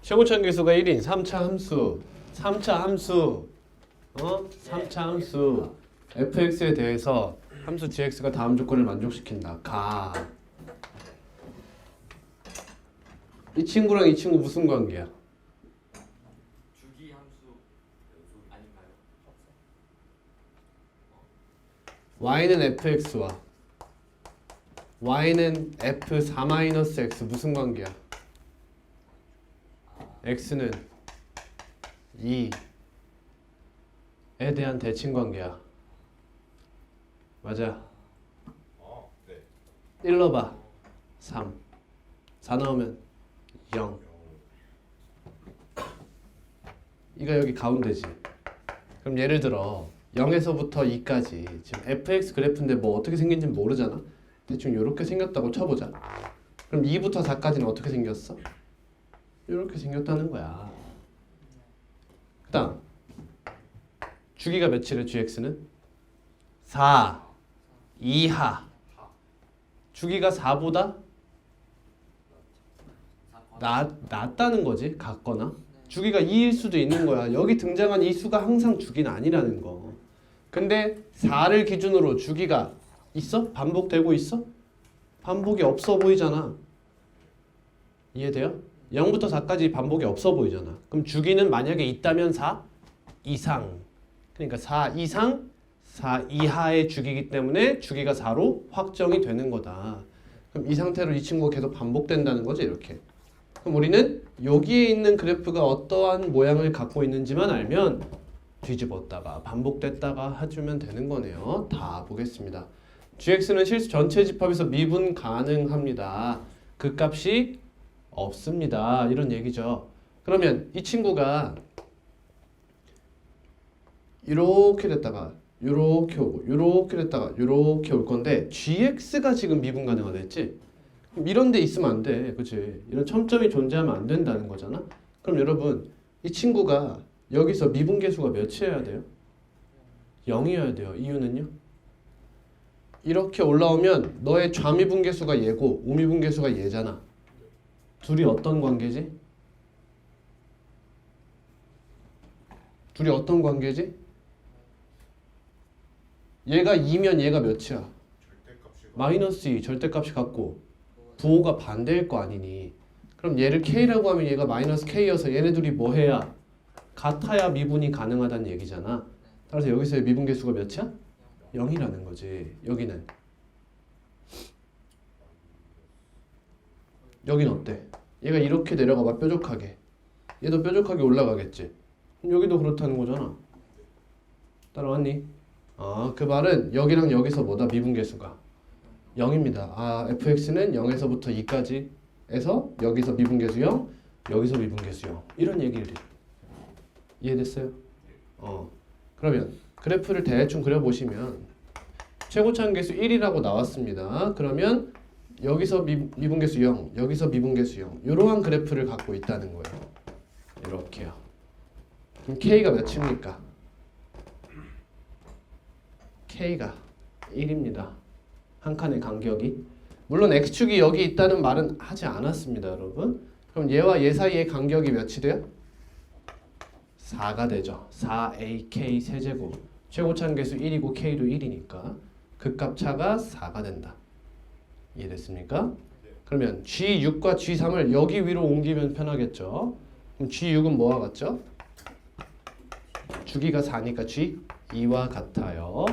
최고차 계수가 1인 3차 함수 3차 함수 fx에 대해서 함수 gx가 다음 조건을 만족시킨다. 이 친구랑 이 친구 무슨 관계야? 주기 함수 아닌가요? y는 fx와 y는 f4-x 무슨 관계야? x는 2에 대한 대칭 관계야. 맞아. 네. 1 넣어봐. 3. 4 넣으면 0. 이가 여기 가운데지. 그럼 예를 들어 0에서부터 2까지 지금 fx 그래프인데 뭐 어떻게 생긴지 모르잖아. 대충 이렇게 생겼다고 쳐보자. 그럼 2부터 4까지는 어떻게 생겼어? 이렇게 생겼다는 거야. 그 다음 주기가 며칠에 gx는? 4 이하. 주기가 4보다 낮다는 거지. 같거나 주기가 2일 수도 있는 거야. 여기 등장한 이 수가 항상 주기는 아니라는 거. 근데 4를 기준으로 주기가 있어? 반복되고 있어? 반복이 없어 보이잖아. 이해돼요? 0부터 4까지 반복이 없어 보이잖아. 그럼 주기는 만약에 있다면 4 이상. 그러니까 4 이상, 4 이하의 주기이기 때문에 주기가 4로 확정이 되는 거다. 그럼 이 상태로 이 친구가 계속 반복된다는 거지, 이렇게. 그럼 우리는 여기에 있는 그래프가 어떠한 모양을 갖고 있는지만 알면 뒤집었다가 반복됐다가 해주면 되는 거네요. 다 보겠습니다. gx는 실수 전체 집합에서 미분 가능합니다. 그 값이 없습니다. 이런 얘기죠. 그러면 이 친구가 이렇게 됐다가 이렇게 오고 이렇게 됐다가 이렇게 올 건데 gx가 지금 미분 가능하다 했지? 그럼 이런 데 있으면 안 돼. 그치? 이런 첨점이 존재하면 안 된다는 거잖아. 그럼 여러분 이 친구가 여기서 미분계수가 몇이어야 돼요? 0이어야 돼요. 이유는요? 이렇게 올라오면 너의 좌미분계수가 얘고 우미분계수가 얘잖아. 둘이 어떤 관계지? 둘이 어떤 관계지? 얘가 2면 얘가 몇이야? 마이너스 2 절대값이 같고 부호가 반대일 거 아니니. 그럼 얘를 K라고 하면 얘가 마이너스 K여서 얘네 둘이 뭐 해야? 같아야 미분이 가능하다는 얘기잖아. 따라서 여기서의 미분계수가 몇이야? 0이라는 거지. 여기는 어때? 얘가 이렇게 내려가봐. 뾰족하게. 얘도 뾰족하게 올라가겠지. 그럼 여기도 그렇다는 거잖아. 따라왔니? 그 말은 여기랑 여기서 뭐다? 미분계수가 0입니다. fx는 0에서부터 2까지 에서 여기서 미분계수 0, 여기서 미분계수 0. 이런 얘기를 해. 이해됐어요? 그러면 그래프를 대충 그려보시면 최고차항계수 1이라고 나왔습니다. 그러면 여기서 미분계수 0, 여기서 미분계수 0. 이러한 그래프를 갖고 있다는 거예요. 이렇게요. 그럼 K가 몇입니까? K가 1입니다. 한 칸의 간격이. 물론 X축이 여기 있다는 말은 하지 않았습니다, 여러분. 그럼 얘와 얘 사이의 간격이 몇이 돼요? 4가 되죠. 4AK 세제곱. 최고차항계수 1이고 K도 1이니까 그 값 차가 4가 된다. 이해됐습니까? 그러면 G6과 G3을 여기 위로 옮기면 편하겠죠. 그럼 G6은 뭐와 같죠? 주기가 4니까 G2와 같아요.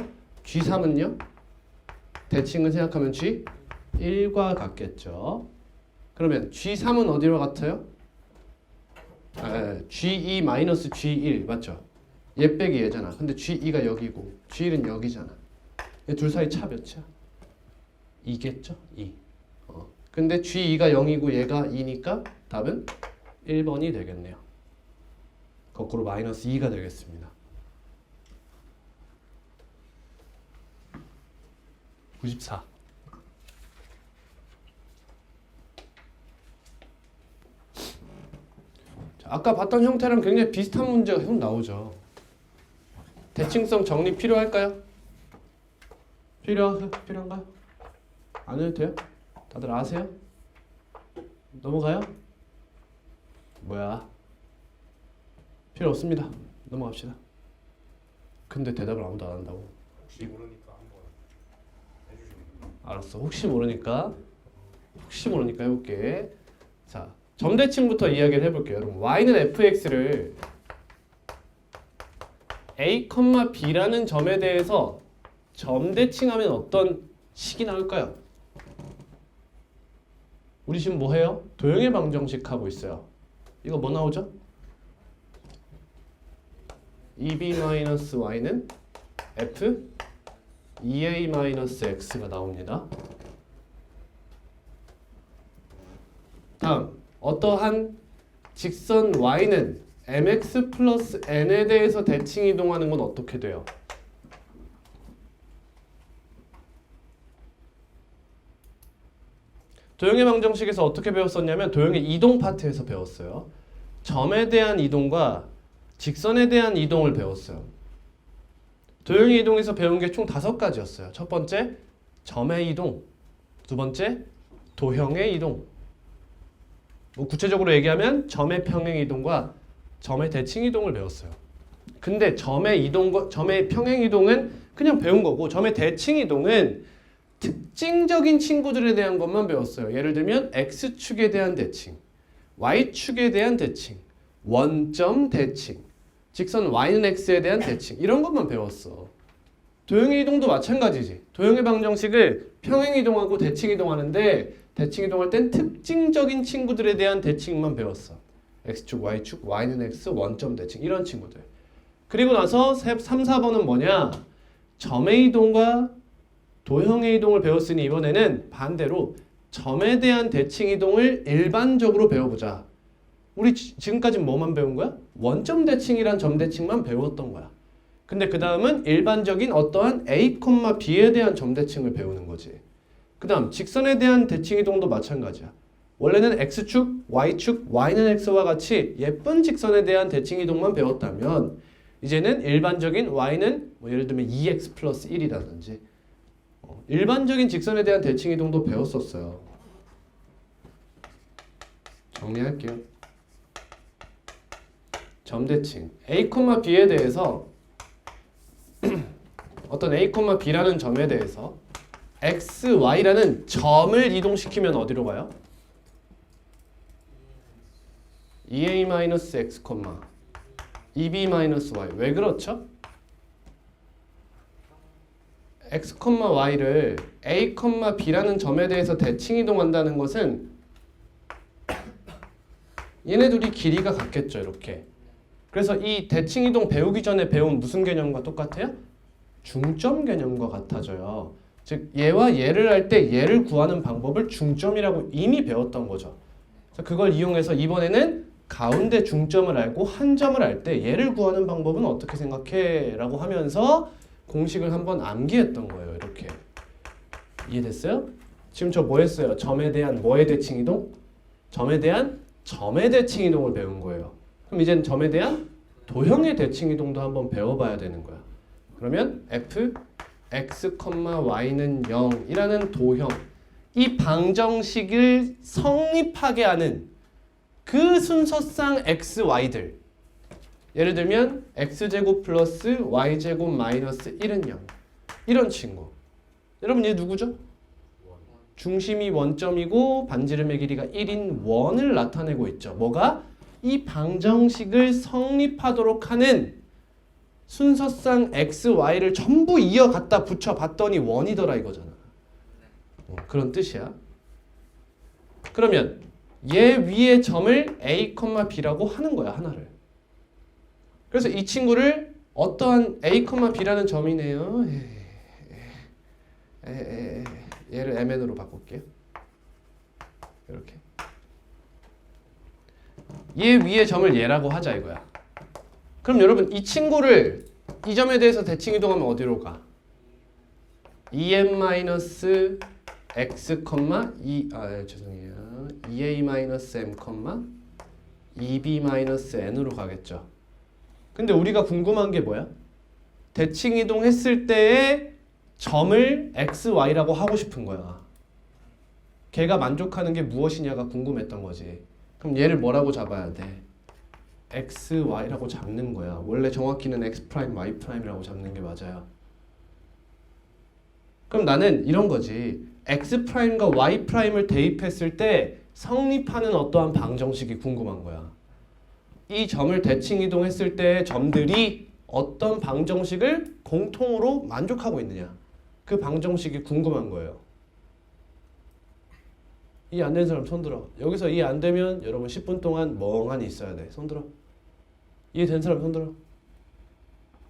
G3은요? 대칭을 생각하면 G1과 같겠죠. 그러면 G3은 어디로 같아요? G2 마이너스 G1 맞죠? 얘 빼기 얘잖아. 근데 G2가 여기고 G1은 여기잖아. 얘 둘 사이 차 몇이야? 2겠죠? 2. 근데 G2가 0이고 얘가 2니까 답은 1번이 되겠네요. 거꾸로 마이너스 2가 되겠습니다. 94. 자, 아까 봤던 형태랑 굉장히 비슷한 문제가 계속 나오죠. 대칭성 정리 필요할까요? 필요한가요? 안 해도 돼요? 다들 아세요? 넘어가요? 뭐야? 필요 없습니다. 넘어갑시다. 근데 대답을 아무도 안 한다고. 혹시 모르니까 한번 해주시면. 알았어. 혹시 모르니까 해볼게. 자, 점대칭부터 이야기를 해볼게요. 여러분, y는 fx를 a, b라는 점에 대해서 점대칭하면 어떤 식이 나올까요? 우리 지금 뭐 해요? 도형의 방정식 하고 있어요. 이거 뭐 나오죠? 2b-y는 f 2a-x가 나옵니다. 다음, 어떠한 직선 y는 mx 플러스 n에 대해서 대칭 이동하는 건 어떻게 돼요? 도형의 방정식에서 어떻게 배웠었냐면 도형의 이동 파트에서 배웠어요. 점에 대한 이동과 직선에 대한 이동을 배웠어요. 도형의 이동에서 배운 게 총 5가지였어요. 첫 번째, 점의 이동. 두 번째, 도형의 이동. 뭐 구체적으로 얘기하면 점의 평행 이동과 점의 대칭 이동을 배웠어요. 근데 점의 이동과 점의 평행 이동은 그냥 배운 거고 점의 대칭 이동은 특징적인 친구들에 대한 것만 배웠어요. 예를 들면 x축에 대한 대칭, y축에 대한 대칭, 원점 대칭, 직선 y는 x에 대한 대칭 이런 것만 배웠어. 도형의 이동도 마찬가지지. 도형의 방정식을 평행 이동하고 대칭 이동하는데 대칭 이동할 땐 특징적인 친구들에 대한 대칭만 배웠어. x축, y축, y는 x, 원점 대칭 이런 친구들. 그리고 나서 3, 4번은 뭐냐? 점의 이동과 도형의 이동을 배웠으니 이번에는 반대로 점에 대한 대칭 이동을 일반적으로 배워보자. 우리 지금까지 뭐만 배운 거야? 원점 대칭이란 점 대칭만 배웠던 거야. 근데 그 다음은 일반적인 어떠한 a, b에 대한 점 대칭을 배우는 거지. 그 다음 직선에 대한 대칭 이동도 마찬가지야. 원래는 x축, y축, y는 x와 같이 예쁜 직선에 대한 대칭 이동만 배웠다면 이제는 일반적인 y는 뭐 예를 들면 2x 플러스 1이라든지 일반적인 직선에 대한 대칭 이동도 배웠었어요. 정리할게요. 점대칭 a, b에 대해서 어떤 a, b라는 점에 대해서 x, y라는 점을 이동시키면 어디로 가요? 2a-x, 2b-y. 왜 그렇죠? x, y를 a, b라는 점에 대해서 대칭 이동한다는 것은 얘네 둘이 길이가 같겠죠. 이렇게. 그래서 이 대칭 이동 배우기 전에 배운 무슨 개념과 똑같아요? 중점 개념과 같아져요. 즉 얘와 얘를 할 때 얘를 구하는 방법을 중점이라고 이미 배웠던 거죠. 그래서 그걸 이용해서 이번에는 가운데 중점을 알고 한 점을 알 때 얘를 구하는 방법은 어떻게 생각해? 라고 하면서 공식을 한번 암기했던 거예요. 이렇게. 이해됐어요? 지금 저 뭐 했어요? 점에 대한 뭐의 대칭 이동? 점에 대한 점의 대칭 이동을 배운 거예요. 그럼 이제는 점에 대한 도형의 대칭 이동도 한번 배워봐야 되는 거야. 그러면 f, x, y는 0이라는 도형, 이 방정식을 성립하게 하는 그 순서상 x, y들. 예를 들면 x제곱 플러스 y제곱 마이너스 1은 0. 이런 친구. 여러분 얘 누구죠? 중심이 원점이고 반지름의 길이가 1인 원을 나타내고 있죠. 뭐가? 이 방정식을 성립하도록 하는 순서상 x, y를 전부 이어갖다 붙여봤더니 원이더라 이거잖아. 그런 뜻이야. 그러면 얘 위에 점을 a, b라고 하는 거야. 하나를. 그래서 이 친구를 어떠한 a, b라는 점이네요. 얘를 mn으로 바꿀게요. 이렇게. 얘 위에 점을 얘라고 하자 이거야. 그럼 여러분 이 친구를 이 점에 대해서 대칭 이동하면 어디로 가? 2m-x, 죄송해요. 2a-m, 2b-n으로 가겠죠. 근데 우리가 궁금한 게 뭐야? 대칭 이동했을 때의 점을 x, y라고 하고 싶은 거야. 걔가 만족하는 게 무엇이냐가 궁금했던 거지. 그럼 얘를 뭐라고 잡아야 돼? x, y라고 잡는 거야. 원래 정확히는 x 프라임, y 프라임이라고 잡는 게 맞아요. 그럼 나는 이런 거지. x 프라임과 y 프라임을 대입했을 때 성립하는 어떠한 방정식이 궁금한 거야. 이 점을 대칭 이동했을 때 점들이 어떤 방정식을 공통으로 만족하고 있느냐. 그 방정식이 궁금한 거예요. 이해 안 되는 사람 손 들어. 여기서 이해 안 되면 여러분 10분 동안 멍하니 있어야 돼. 손 들어. 이해된 사람 손 들어.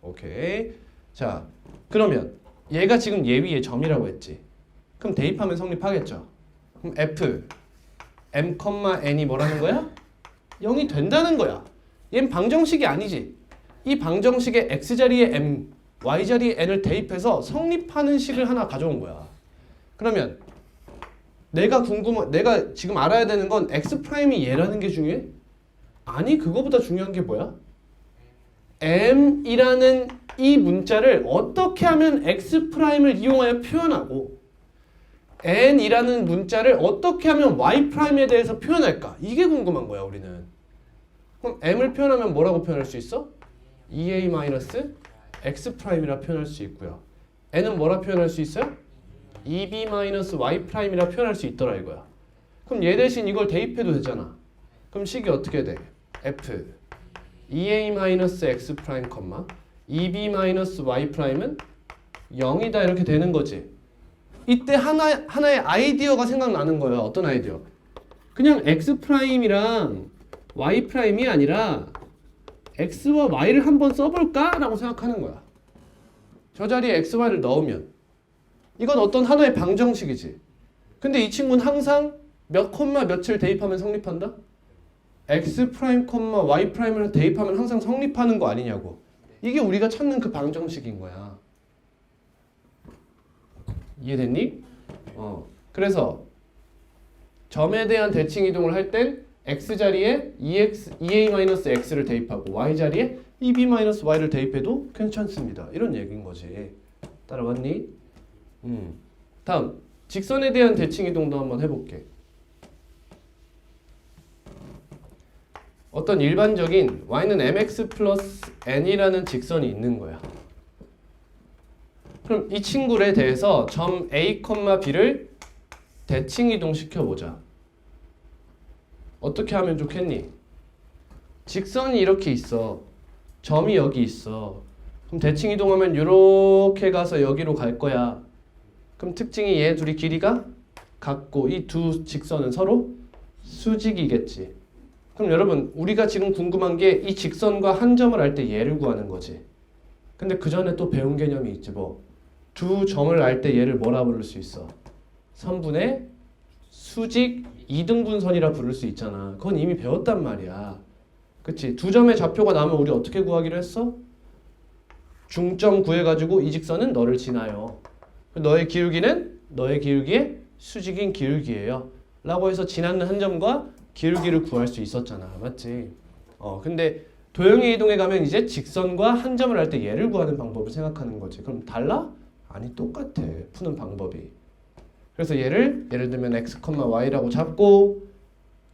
오케이. 자, 그러면 얘가 지금 얘 위에 점이라고 했지. 그럼 대입하면 성립하겠죠. 그럼 f m, n이 뭐라는 거야? 0이 된다는 거야. 얘는 방정식이 아니지. 이 방정식에 x자리에 m, y자리에 n을 대입해서 성립하는 식을 하나 가져온 거야. 그러면 내가 지금 알아야 되는 건 x 프라임이 얘라는 게 중요해? 아니, 그거보다 중요한 게 뭐야? m이라는 이 문자를 어떻게 하면 x 프라임을 이용하여 표현하고 n이라는 문자를 어떻게 하면 y 프라임에 대해서 표현할까? 이게 궁금한 거야, 우리는. 그럼 m을 표현하면 뭐라고 표현할 수 있어? 2a-x 프라임이라 표현할 수 있고요. n은 뭐라 표현할 수 있어요? 2b-y 프라임이라 표현할 수 있더라 이거야. 그럼 얘 대신 이걸 대입해도 되잖아. 그럼 식이 어떻게 돼? f 2a-x 프라임, 2b-y 프라임은 0이다 이렇게 되는 거지. 이때 하나의 아이디어가 생각나는 거예요. 어떤 아이디어? 그냥 x 프라임이랑 y 프라임이 아니라 x와 y를 한번 써볼까? 라고 생각하는 거야. 저 자리에 x, y를 넣으면 이건 어떤 하나의 방정식이지. 근데 이 친구는 항상 몇 콤마 몇을 대입하면 성립한다? x 프라임, y 프라임을 대입하면 항상 성립하는 거 아니냐고. 이게 우리가 찾는 그 방정식인 거야. 이해됐니? 그래서 점에 대한 대칭 이동을 할 땐 x 자리에 2a-x를 대입하고 y 자리에 2b-y를 대입해도 괜찮습니다. 이런 얘기인 거지. 따라왔니? 다음 직선에 대한 대칭 이동도 한번 해볼게. 어떤 일반적인 y는 mx 플러스 n이라는 직선이 있는 거야. 그럼 이 친구에 대해서 점 a, b를 대칭 이동 시켜보자. 어떻게 하면 좋겠니? 직선이 이렇게 있어. 점이 여기 있어. 그럼 대칭 이동하면 이렇게 가서 여기로 갈 거야. 그럼 특징이 얘 둘이 길이가 같고 이 두 직선은 서로 수직이겠지. 그럼 여러분 우리가 지금 궁금한 게 이 직선과 한 점을 알 때 얘를 구하는 거지. 근데 그 전에 또 배운 개념이 있지 뭐. 두 점을 알 때 얘를 뭐라 부를 수 있어? 선분의 수직 이등분선이라 부를 수 있잖아. 그건 이미 배웠단 말이야. 그치? 두 점의 좌표가 나오면 우리 어떻게 구하기로 했어? 중점 구해가지고 이 직선은 너를 지나요. 너의 기울기는 너의 기울기의 수직인 기울기예요. 라고 해서 지나는 한 점과 기울기를 구할 수 있었잖아. 맞지? 근데 도형의 이동에 가면 이제 직선과 한 점을 할 때 얘를 구하는 방법을 생각하는 거지. 그럼 달라? 아니 똑같아. 푸는 방법이. 그래서 예를 들면 x, y라고 잡고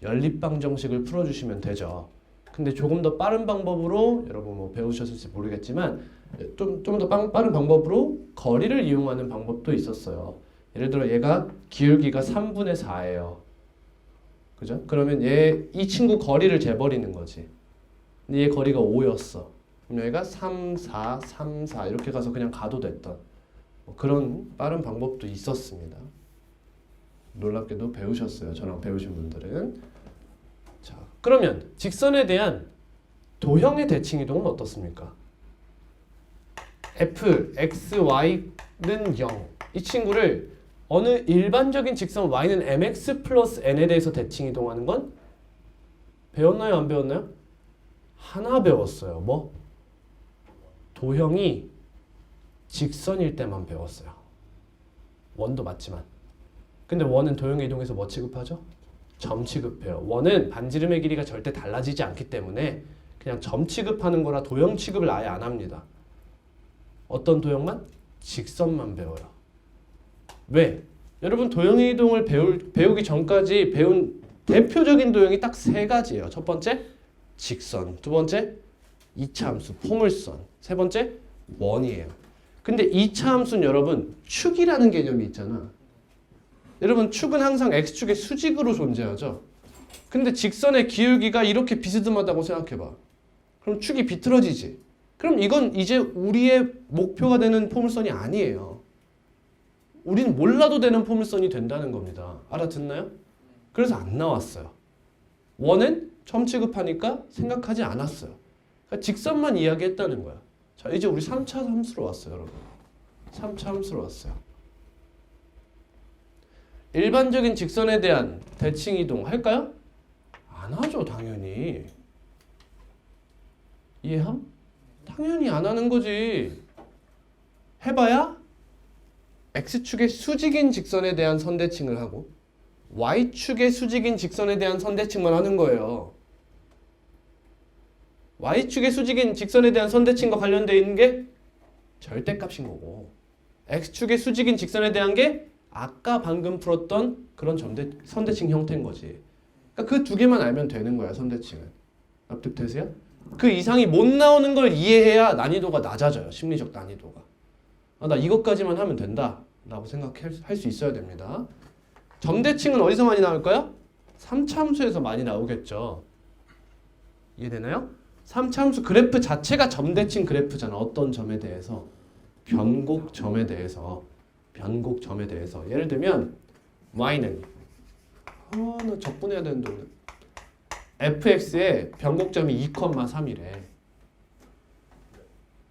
연립방정식을 풀어주시면 되죠. 근데 조금 더 빠른 방법으로 여러분 뭐 배우셨을지 모르겠지만 좀 더 빠른 방법으로 거리를 이용하는 방법도 있었어요. 예를 들어 얘가 기울기가 3분의 4예요. 그죠? 그러면 이 친구 거리를 재버리는 거지. 근데 얘 거리가 5였어. 그럼 여기가 3, 4, 3, 4 이렇게 가서 그냥 가도 됐던 그런 빠른 방법도 있었습니다. 놀랍게도 배우셨어요. 저랑 배우신 분들은. 자, 그러면 직선에 대한 도형의 대칭 이동은 어떻습니까? f, x, y는 0. 이 친구를 어느 일반적인 직선 y는 mx 플러스 n에 대해서 대칭 이동하는 건 배웠나요? 안 배웠나요? 하나 배웠어요. 뭐? 도형이 직선일 때만 배웠어요. 원도 맞지만. 근데 원은 도형의 이동에서 뭐 취급하죠? 점 취급해요. 원은 반지름의 길이가 절대 달라지지 않기 때문에 그냥 점 취급하는 거라 도형 취급을 아예 안 합니다. 어떤 도형만? 직선만 배워요. 왜? 여러분 도형의 이동을 배우기 전까지 배운 대표적인 도형이 딱 세 가지예요. 첫 번째 직선, 두 번째 이차함수 포물선, 세 번째 원이에요. 근데 이차함수는 여러분 축이라는 개념이 있잖아. 여러분 축은 항상 x축의 수직으로 존재하죠. 근데 직선의 기울기가 이렇게 비스듬하다고 생각해봐. 그럼 축이 비틀어지지. 그럼 이건 이제 우리의 목표가 되는 포물선이 아니에요. 우리는 몰라도 되는 포물선이 된다는 겁니다. 알아듣나요? 그래서 안 나왔어요. 원은 처음 취급하니까 생각하지 않았어요. 그러니까 직선만 이야기했다는 거야. 자, 이제 우리 3차 함수로 왔어요, 여러분. 3차 함수로 왔어요. 일반적인 직선에 대한 대칭 이동 할까요? 안 하죠, 당연히. 이해함? 당연히 안 하는 거지. 해봐야 x축의 수직인 직선에 대한 선대칭을 하고 y축의 수직인 직선에 대한 선대칭만 하는 거예요. y축의 수직인 직선에 대한 선대칭과 관련되어 있는 게 절대값인 거고 x축의 수직인 직선에 대한 게 아까 방금 풀었던 그런 선대칭 형태인 거지. 그러니까 그 두 개만 알면 되는 거야, 선대칭은. 납득되세요? 그 이상이 못 나오는 걸 이해해야 난이도가 낮아져요. 심리적 난이도가. 아, 나 이것까지만 하면 된다 라고 생각할 수 있어야 됩니다. 점대칭은 어디서 많이 나올까요? 3차 함수에서 많이 나오겠죠. 이해되나요? 3차 함수 그래프 자체가 점대칭 그래프잖아. 어떤 점에 대해서. 변곡점에 대해서. 변곡점에 대해서. 예를 들면 y는 나 적분해야 되는데 오늘. fx의 변곡점이 2,3이래.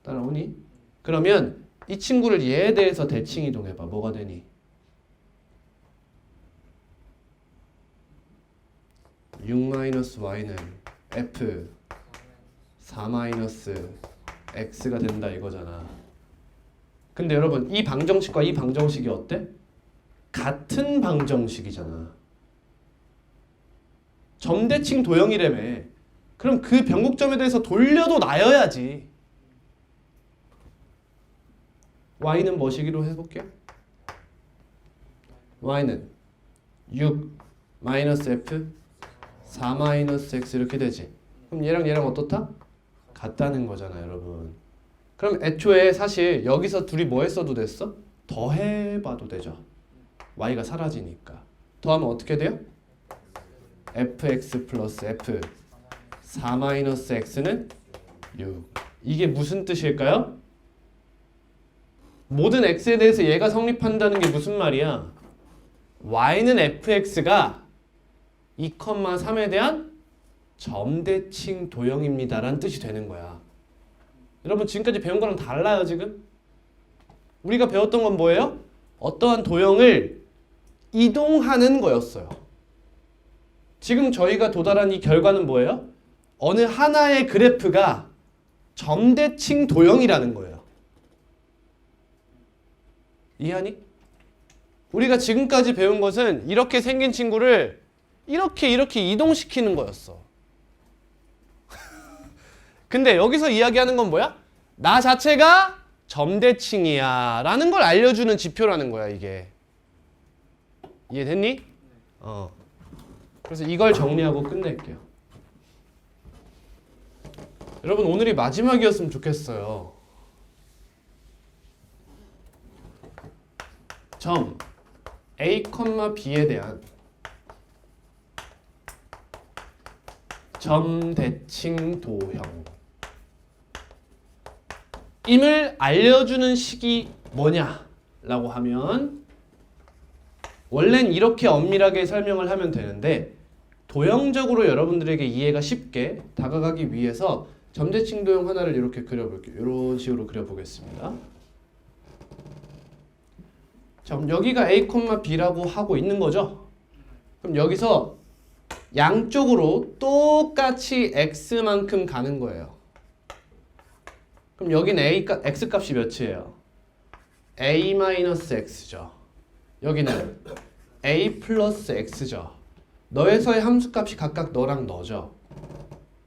따라오니? 그러면 이 친구를 얘에 대해서 대칭 이동해봐. 뭐가 되니? 6-y는 f 4-x가 된다 이거잖아. 근데 여러분 이 방정식과 이 방정식이 어때? 같은 방정식이잖아. 점대칭 도형이라며. 그럼 그 변곡점에 대해서 돌려도 나여야지. y는 뭐시기로 해볼게요? y는 6-f 4-x 이렇게 되지. 그럼 얘랑 어떻다? 같다는 거잖아, 여러분. 그럼 애초에 사실 여기서 둘이 뭐 했어도 됐어? 더해봐도 되죠. y가 사라지니까. 더하면 어떻게 돼요? fx 플러스 f 4-x는 6. 이게 무슨 뜻일까요? 모든 x에 대해서 얘가 성립한다는 게 무슨 말이야? y는 fx가 2,3에 대한 점대칭 도형입니다 라는 뜻이 되는 거야. 여러분 지금까지 배운 거랑 달라요 지금? 우리가 배웠던 건 뭐예요? 어떠한 도형을 이동하는 거였어요. 지금 저희가 도달한 이 결과는 뭐예요? 어느 하나의 그래프가 점대칭 도형이라는 거예요. 이해하니? 우리가 지금까지 배운 것은 이렇게 생긴 친구를 이렇게 이동시키는 거였어. 근데 여기서 이야기하는 건 뭐야? 나 자체가 점대칭이야 라는 걸 알려주는 지표라는 거야 이게. 이해됐니? 그래서 이걸 정리하고 끝낼게요. 여러분 오늘이 마지막이었으면 좋겠어요. 점 A, B에 대한 점대칭 도형 임을 알려주는 식이 뭐냐라고 하면 원래는 이렇게 엄밀하게 설명을 하면 되는데 도형적으로 여러분들에게 이해가 쉽게 다가가기 위해서 점대칭 도형 하나를 이렇게 그려볼게요. 이런 식으로 그려보겠습니다. 자, 여기가 A, B라고 하고 있는 거죠. 그럼 여기서 양쪽으로 똑같이 x만큼 가는 거예요. 그럼 여기는 x값이 몇이에요? a-x죠. 여기는 a 플러스 x죠. 너에서의 함수값이 각각 너랑 너죠.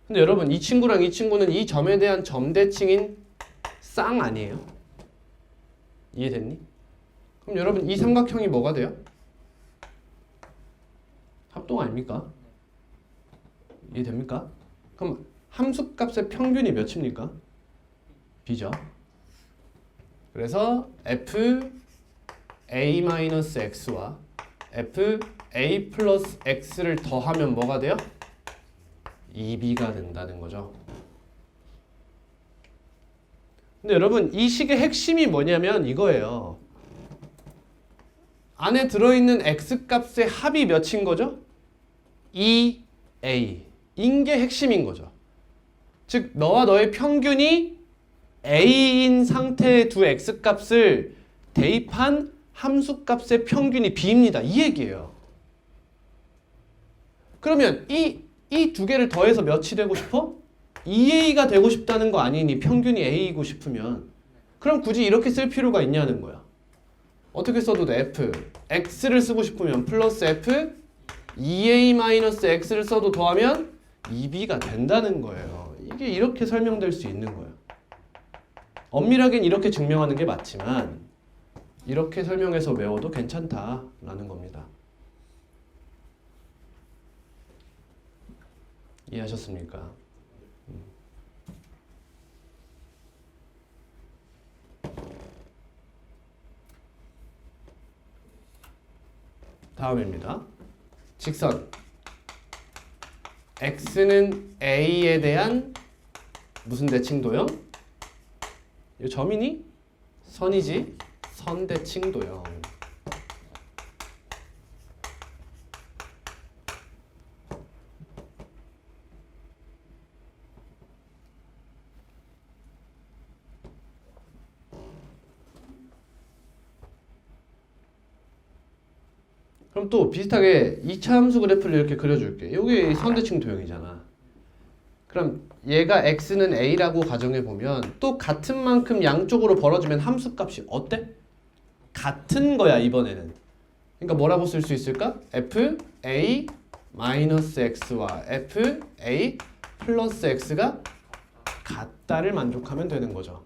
근데 여러분 이 친구랑 이 친구는 이 점에 대한 점대칭인 쌍 아니에요? 이해됐니? 그럼 여러분 이 삼각형이 뭐가 돼요? 합동 아닙니까? 이해됩니까? 그럼 함수값의 평균이 몇입니까? b죠. 그래서 f a-x와 f a 플러스 x를 더하면 뭐가 돼요? 2b가 된다는 거죠. 근데 여러분 이 식의 핵심이 뭐냐면 이거예요. 안에 들어있는 x값의 합이 몇인 거죠? 2a 인 게 핵심인 거죠. 즉 너와 너의 평균이 a인 상태의 두 x값을 대입한 함수값의 평균이 b입니다. 이 얘기예요. 그러면 이 두 개를 더해서 몇이 되고 싶어? 2a가 되고 싶다는 거 아니니 평균이 a이고 싶으면 그럼 굳이 이렇게 쓸 필요가 있냐는 거야. 어떻게 써도 돼? f x를 쓰고 싶으면 플러스 f 2a-x를 써도 더하면 2b가 된다는 거예요. 이게 이렇게 설명될 수 있는 거예요. 엄밀하게는 이렇게 증명하는 게 맞지만 이렇게 설명해서 외워도 괜찮다라는 겁니다. 이해하셨습니까? 다음입니다. 직선 x는 a에 대한 무슨 대칭도형? 이 점이니? 선이지? 선대칭도형. 그럼 또 비슷하게 2차 함수 그래프를 이렇게 그려줄게. 이게 선대칭 도형이잖아. 그럼 얘가 x는 a라고 가정해보면 또 같은 만큼 양쪽으로 벌어지면 함수값이 어때? 같은 거야 이번에는. 그러니까 뭐라고 쓸 수 있을까? f a 마이너스 x와 f a 플러스 x가 같다를 만족하면 되는 거죠.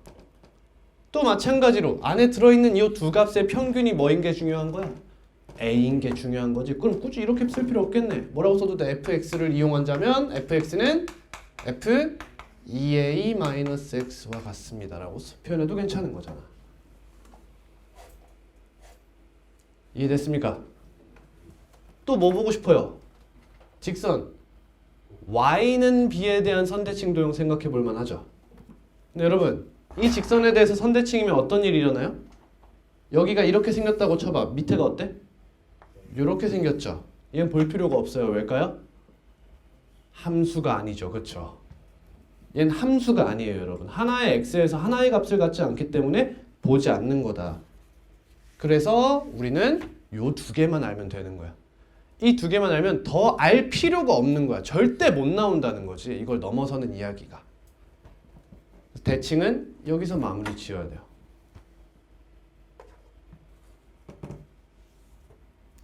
또 마찬가지로 안에 들어있는 이 두 값의 평균이 뭐인 게 중요한 거야? a인 게 중요한 거지. 그럼 굳이 이렇게 쓸 필요 없겠네. 뭐라고 써도 돼? fx를 이용한다면 fx는 f 2a-x와 같습니다 라고 표현해도 괜찮은 거잖아. 이해됐습니까? 또 뭐 보고 싶어요? 직선 y는 b에 대한 선대칭 도형 생각해 볼 만하죠. 근데 여러분 이 직선에 대해서 선대칭이면 어떤 일이 일어나요? 여기가 이렇게 생겼다고 쳐봐. 밑에가 어때? 이렇게 생겼죠. 얘는 볼 필요가 없어요. 왜일까요? 함수가 아니죠. 그렇죠? 얘는 함수가 아니에요. 여러분. 하나의 x에서 하나의 값을 갖지 않기 때문에 보지 않는 거다. 그래서 우리는 요 두 개만 알면 되는 거야. 이 두 개만 알면 더 알 필요가 없는 거야. 절대 못 나온다는 거지. 이걸 넘어서는 이야기가. 대칭은 여기서 마무리 지어야 돼요.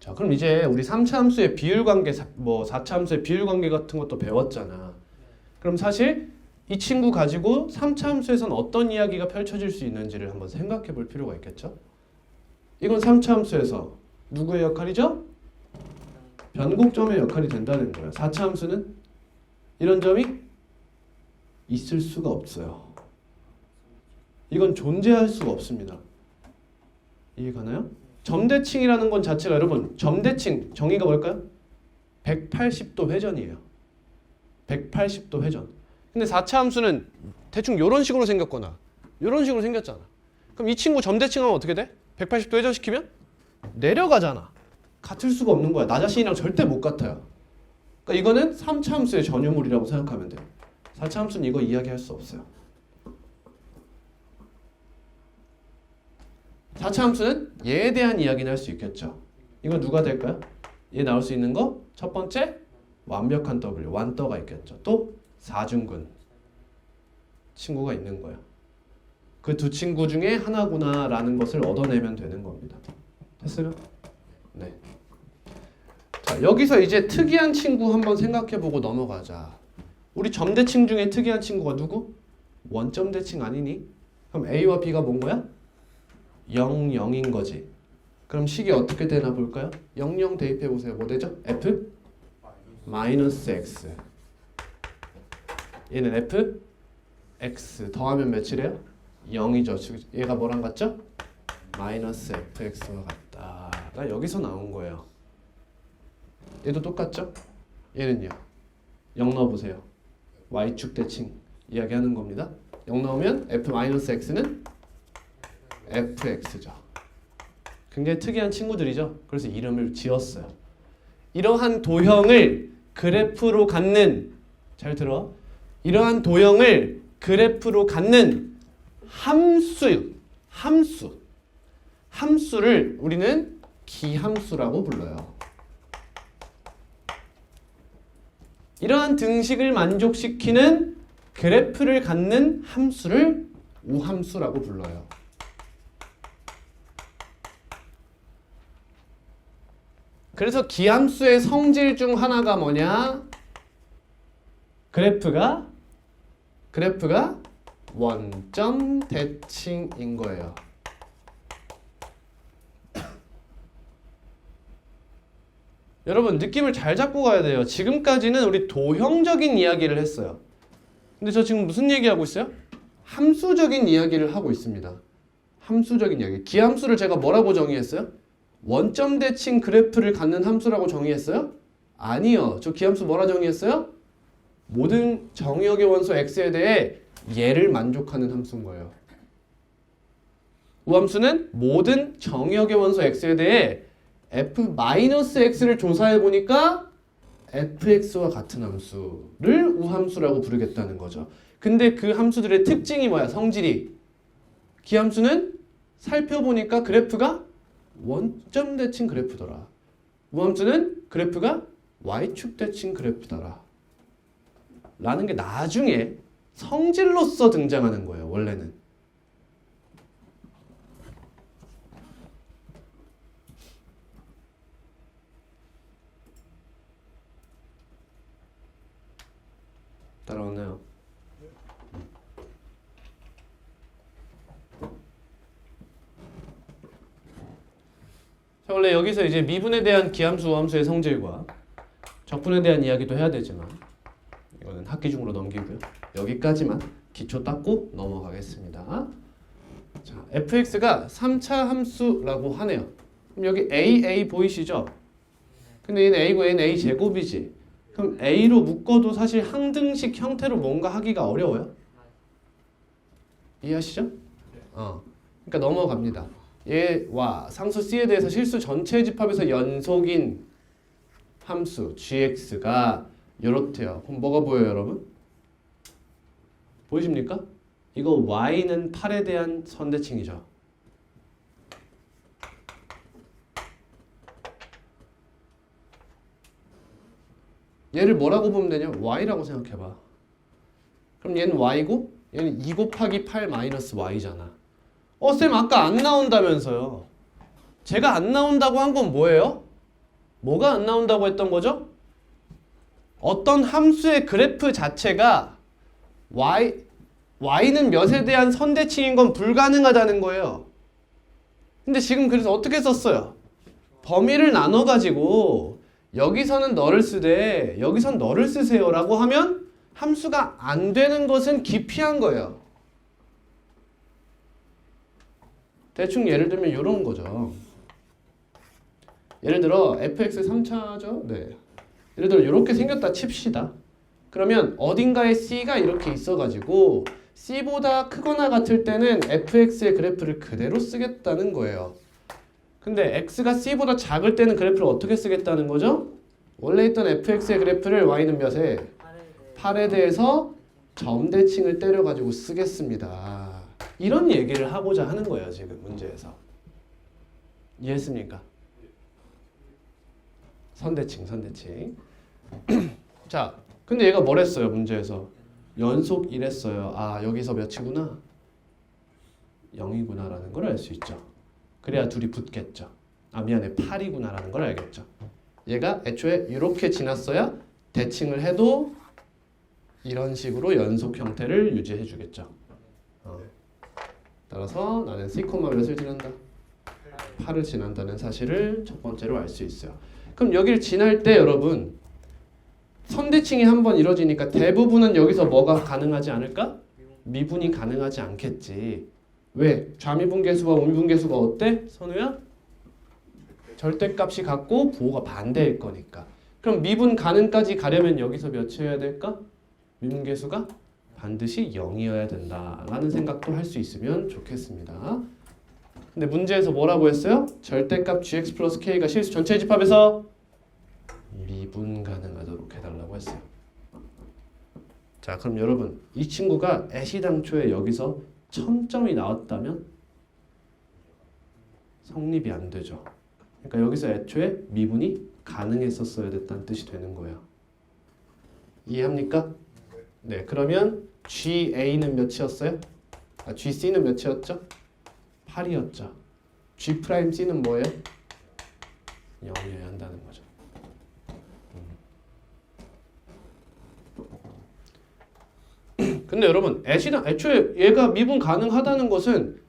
자, 그럼 이제 우리 3차 함수의 비율 관계, 뭐 4차 함수의 비율 관계 같은 것도 배웠잖아. 그럼 사실 이 친구 가지고 3차 함수에서는 어떤 이야기가 펼쳐질 수 있는지를 한번 생각해 볼 필요가 있겠죠? 이건 3차 함수에서 누구의 역할이죠? 변곡점의 역할이 된다는 거예요. 4차 함수는 이런 점이 있을 수가 없어요. 이건 존재할 수가 없습니다. 이해가나요? 점대칭이라는 건 자체가 여러분 점대칭 정의가 뭘까요? 180도 회전이에요. 180도 회전. 근데 4차 함수는 대충 이런 식으로 생겼거나 이런 식으로 생겼잖아. 그럼 이 친구 점대칭하면 어떻게 돼? 180도 회전시키면 내려가잖아. 같을 수가 없는 거야. 나 자신이랑 절대 못 같아요. 그러니까 이거는 3차 함수의 전유물이라고 생각하면 돼요. 4차 함수는 이거 이야기할 수 없어요. 4차 함수는 얘에 대한 이야기는 할 수 있겠죠. 이건 누가 될까요? 얘 나올 수 있는 거 첫 번째 완벽한 W, 완떠가 있겠죠. 또 사중근 친구가 있는 거예요. 그 두 친구 중에 하나구나 라는 것을 얻어내면 되는 겁니다. 됐어요? 네. 자, 여기서 이제 특이한 친구 한번 생각해보고 넘어가자. 우리 점대칭 중에 특이한 친구가 누구? 원점대칭 아니니? 그럼 A와 B가 뭔 거야? 0, 0인 거지. 그럼 식이 어떻게 되나 볼까요? 0, 0 대입해 보세요. 뭐 되죠? F? 마이너스 X. 얘는 fx 더하면 몇이래요? 0이죠. 얘가 뭐랑 같죠? 마이너스 fx와 같다가 여기서 나온 거예요. 얘도 똑같죠? 얘는요. 0 넣어보세요. y축 대칭 이야기하는 겁니다. 0 넣으면 f-x는 fx죠. 굉장히 특이한 친구들이죠. 그래서 이름을 지었어요. 이러한 도형을 그래프로 갖는, 잘 들어, 이러한 도형을 그래프로 갖는 함수를 우리는 기함수라고 불러요. 이러한 등식을 만족시키는 그래프를 갖는 함수를 우함수라고 불러요. 그래서 기함수의 성질 중 하나가 뭐냐? 그래프가 원점 대칭인 거예요. 여러분 느낌을 잘 잡고 가야 돼요. 지금까지는 우리 도형적인 이야기를 했어요. 근데 저 지금 무슨 얘기하고 있어요? 함수적인 이야기를 하고 있습니다. 함수적인 이야기. 기함수를 제가 뭐라고 정의했어요? 원점 대칭 그래프를 갖는 함수라고 정의했어요? 아니요. 저 기함수 뭐라 정의했어요? 모든 정의역의 원소 x에 대해 얘를 만족하는 함수인 거예요. 우함수는 모든 정의역의 원소 x에 대해 f-x를 조사해 보니까 fx와 같은 함수를 우함수라고 부르겠다는 거죠. 근데 그 함수들의 특징이 뭐야? 성질이. 기함수는 살펴보니까 그래프가 원점 대칭 그래프더라. 우함수는 그래프가 y축 대칭 그래프더라. 라는 게 나중에 성질로서 등장하는 거예요. 원래는. 따라오나요? 자, 원래 여기서 이제 미분에 대한 기함수, 우함수의 성질과 적분에 대한 이야기도 해야 되지만 이거는 학기 중으로 넘기고요. 여기까지만 기초 닦고 넘어가겠습니다. 자, fx가 3차 함수라고 하네요. 그럼 여기 a 보이시죠? 근데 얘는 a고 얘는 a 제곱이지. 그럼 a로 묶어도 사실 항등식 형태로 뭔가 하기가 어려워요. 이해하시죠? 그러니까 넘어갑니다. 얘와 상수 c에 대해서 실수 전체 집합에서 연속인 함수 gx가 이렇대요. 그럼 뭐가 보여요, 여러분? 보이십니까? 이거 y는 8에 대한 선대칭이죠. 얘를 뭐라고 보면 되냐? y라고 생각해봐. 그럼 얘는 y고 얘는 2 곱하기 8 마이너스 y잖아. 쌤 아까 안 나온다면서요. 제가 안 나온다고 한 건 뭐예요? 뭐가 안 나온다고 했던 거죠? 어떤 함수의 그래프 자체가 y는 몇에 대한 선대칭인 건 불가능하다는 거예요. 근데 지금 그래서 어떻게 썼어요? 범위를 나눠가지고 여기서는 너를 쓰되 여기선 너를 쓰세요 라고 하면 함수가 안 되는 것은 기피한 거예요. 대충 예를 들면 이런 거죠. 예를 들어 fx 3차죠? 네. 예를 들어 이렇게 생겼다 칩시다. 그러면 어딘가에 c가 이렇게 있어가지고 c보다 크거나 같을 때는 fx의 그래프를 그대로 쓰겠다는 거예요. 근데 x가 c보다 작을 때는 그래프를 어떻게 쓰겠다는 거죠? 원래 있던 fx의 그래프를 y는 몇에? 8에 대해서 점대칭을 때려가지고 쓰겠습니다. 이런 얘기를 하고자 하는 거예요. 지금 문제에서. 이해했습니까? 선대칭. 자, 근데 얘가 뭘 했어요? 문제에서. 연속 1했어요. 아, 여기서 몇이구나? 0이구나 라는 걸 알 수 있죠. 그래야 둘이 붙겠죠. 아, 미안해. 8이구나 라는 걸 알겠죠. 얘가 애초에 이렇게 지났어야 대칭을 해도 이런 식으로 연속 형태를 유지해 주겠죠. 따라서 나는 C, 몇을 지난다? 8을 지난다는 사실을 첫 번째로 알 수 있어요. 그럼 여기를 지날 때 여러분 선대칭이 한번 이루어지니까 대부분은 여기서 뭐가 가능하지 않을까? 미분이 가능하지 않겠지. 왜? 좌미분계수와 우미분계수가 어때? 선우야? 절대값이 같고 부호가 반대일 거니까. 그럼 미분 가능까지 가려면 여기서 몇이어야 될까? 미분계수가 반드시 0이어야 된다라는 생각도 할 수 있으면 좋겠습니다. 근데 문제에서 뭐라고 했어요? 절대값 gx 플러스 k가 실수 전체 집합에서 미분 가능하도록 해달라고 했어요. 자, 그럼 여러분 이 친구가 애시당초에 여기서 첨점이 나왔다면 성립이 안 되죠. 그러니까 여기서 애초에 미분이 가능했었어야 됐다는 뜻이 되는 거예요. 이해합니까? 네, 그러면 GA는 몇이었어요? GC는 몇이었죠? 8이었죠. G'C는 뭐예요? 0이어야 한다는 거죠. 근데 여러분 애초에 얘가 미분 가능하다는 것은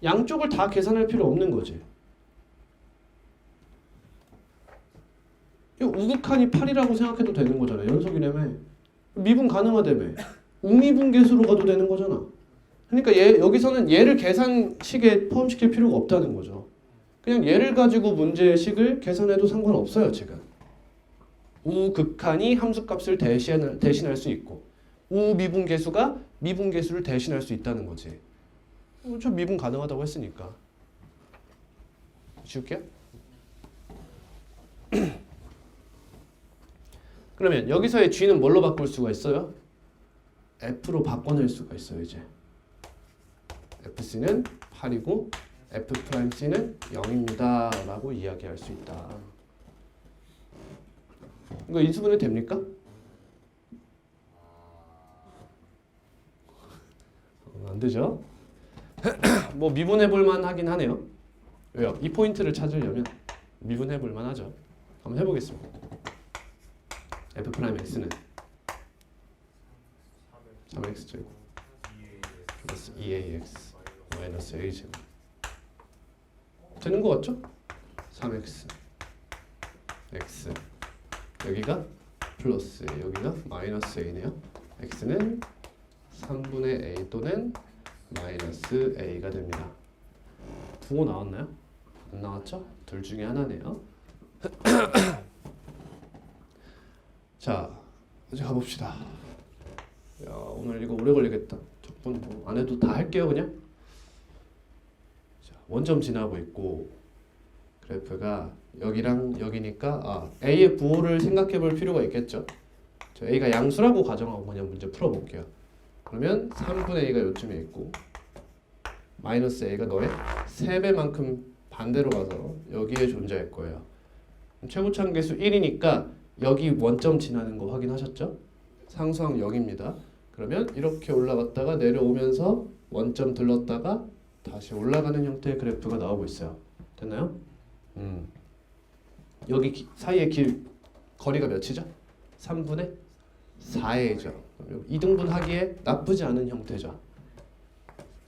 양쪽을 다 계산할 필요 없는 거지. 우극한이 8이라고 생각해도 되는 거잖아. 연속이라며. 미분 가능하다며. 우미분계수로 가도 되는 거잖아. 그러니까 여기서는 얘를 계산식에 포함시킬 필요가 없다는 거죠. 그냥 얘를 가지고 문제식을 계산해도 상관없어요. 지금. 우극한이 함수값을 대신할 수 있고 우미분계수가 미분계수를 대신할 수 있다는 거지. 저 미분 가능하다고 했으니까. 지울게요. 그러면 여기서의 g는 뭘로 바꿀 수가 있어요? f로 바꿔낼 수가 있어요. 이제 fc는 8이고 f'c는 0입니다 라고 이야기할 수 있다. 이거 인수분해 됩니까? 안 되죠? 뭐 미분해 볼만 하긴 하네요. 왜요? 이 포인트를 찾으려면 미분해 볼만 하죠. 한번 해보겠습니다. f'x는 3x제곱 플러스 2ax 마이너스 a제곱 되는 거 같죠? 3x x 여기가 플러스 여기가 마이너스 a네요. x는 3분의 a 또는 마이너스 a가 됩니다. 부호 나왔나요? 안 나왔죠? 둘 중에 하나네요. 자, 이제 가봅시다. 야, 오늘 이거 오래 걸리겠다. 적분 뭐 안 해도 다 할게요, 그냥. 자, 원점 지나고 있고 그래프가 여기랑 여기니까 A의 부호를 생각해 볼 필요가 있겠죠. 저 A가 양수라고 가정하고 그냥 문제 풀어볼게요. 그러면 3분의 A가 요쯤에 있고 마이너스 A가 너의 3배만큼 반대로 가서 여기에 존재할 거예요. 최고차함계수 1이니까 여기 원점 지나는 거 확인하셨죠? 상수항 0입니다. 그러면 이렇게 올라갔다가 내려오면서 원점 들렀다가 다시 올라가는 형태의 그래프가 나오고 있어요. 됐나요? 여기 사이의 거리가 몇이죠? 3분의 4a죠. 이등분 하기에 나쁘지 않은 형태죠.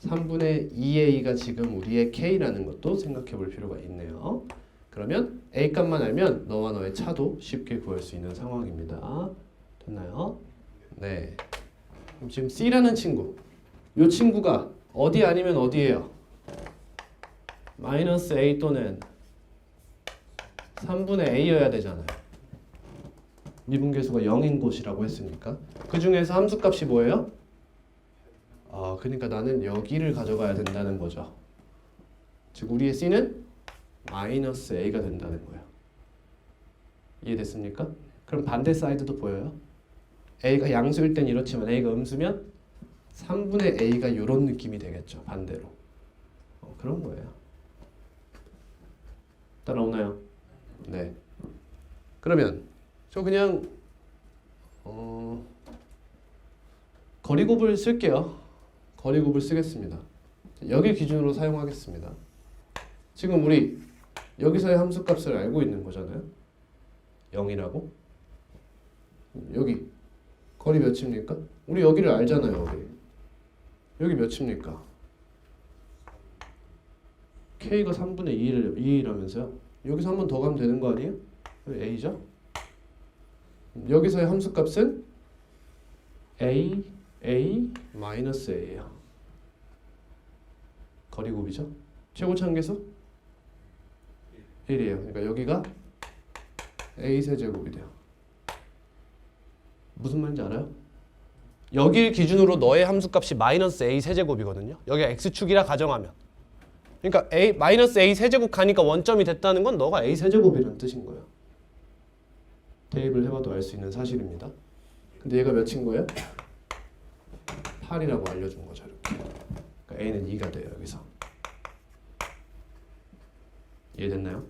3분의 2a가 지금 우리의 k라는 것도 생각해 볼 필요가 있네요. 그러면 a 값만 알면 너와 너의 차도 쉽게 구할 수 있는 상황입니다. 됐나요? 네. 그럼 지금 c라는 친구, 이 친구가 어디 아니면 어디예요? 마이너스 a 또는 3분의 a여야 되잖아요. 미분계수가 0인 곳이라고 했으니까. 그 중에서 함수값이 뭐예요? 그러니까 나는 여기를 가져가야 된다는 거죠. 즉 우리의 c는 마이너스 a가 된다는 거예요. 이해됐습니까? 그럼 반대 사이드도 보여요? a가 양수일 땐 이렇지만 a가 음수면 3분의 a가 이런 느낌이 되겠죠. 반대로. 그런 거예요. 따라오나요? 네. 그러면 저 그냥 거리곱을 쓸게요. 거리곱을 쓰겠습니다. 여기 기준으로 사용하겠습니다. 지금 우리 여기서의 함수값을 알고 있는 거잖아요. 0이라고. 여기 거리 몇입니까? 우리 여기를 알잖아요. 여기 몇입니까? K가 3분의 2라면서요. 여기서 한 번 더 가면 되는 거 아니에요? A죠? 여기서의 함수값은 a 마이너스 a예요. 거리곱이죠. 최고차 한계수 1이에요. 그러니까 여기가 a 세제곱이 돼요. 무슨 말인지 알아요? 여길 기준으로 너의 함수값이 마이너스 a 세제곱이거든요. 여기가 x축이라 가정하면. 그러니까 a 마이너스 a 세제곱 가니까 원점이 됐다는 건 너가 a 세제곱이라는 뜻인 거예요. 대입을 해봐도 알 수 있는 사실입니다. 근데 얘가 몇인 거예요? 8이라고 알려준 거죠. 이렇게. 그러니까 a는 2가 돼요. 여기서. 이해됐나요?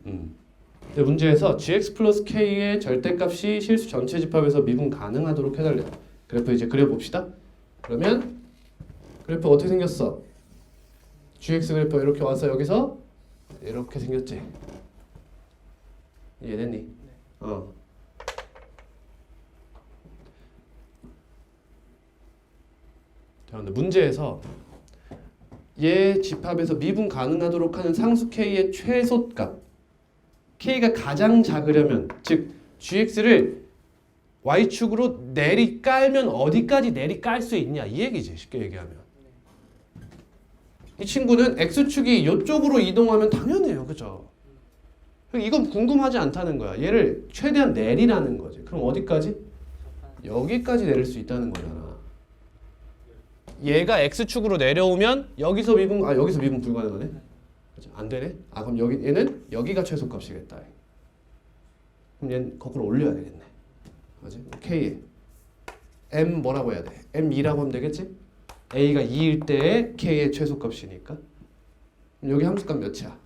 근데 문제에서 gx 플러스 k의 절대값이 실수 전체 집합에서 미분 가능하도록 해달래요. 그래프 이제 그려봅시다. 그러면 그래프 어떻게 생겼어? gx 그래프 이렇게 와서 여기서 이렇게 생겼지. 이해됐니? 어. 자, 근데 문제에서 얘 집합에서 미분 가능하도록 하는 상수 k의 최소값 k가 가장 작으려면 즉 gx를 y축으로 내리 깔면 어디까지 내리 깔 수 있냐 이 얘기지. 쉽게 얘기하면 이 친구는 x축이 이쪽으로 이동하면 당연해요. 그죠? 이건 궁금하지 않다는 거야. 얘를 최대한 내리라는 거지. 그럼 어디까지? 여기까지 내릴 수 있다는 거잖아. 얘가 x축으로 내려오면 여기서 미분 불가능하네. 그죠? 안 되네. 아 그럼 얘는 여기가 최소값이겠다. 그럼 얘는 거꾸로 올려야 되겠네. 맞지? k에 m 뭐라고 해야 돼? m2라고 하면 되겠지? a가 2일 때의 k의 최소값이니까. 그럼 여기 함수값 몇이야?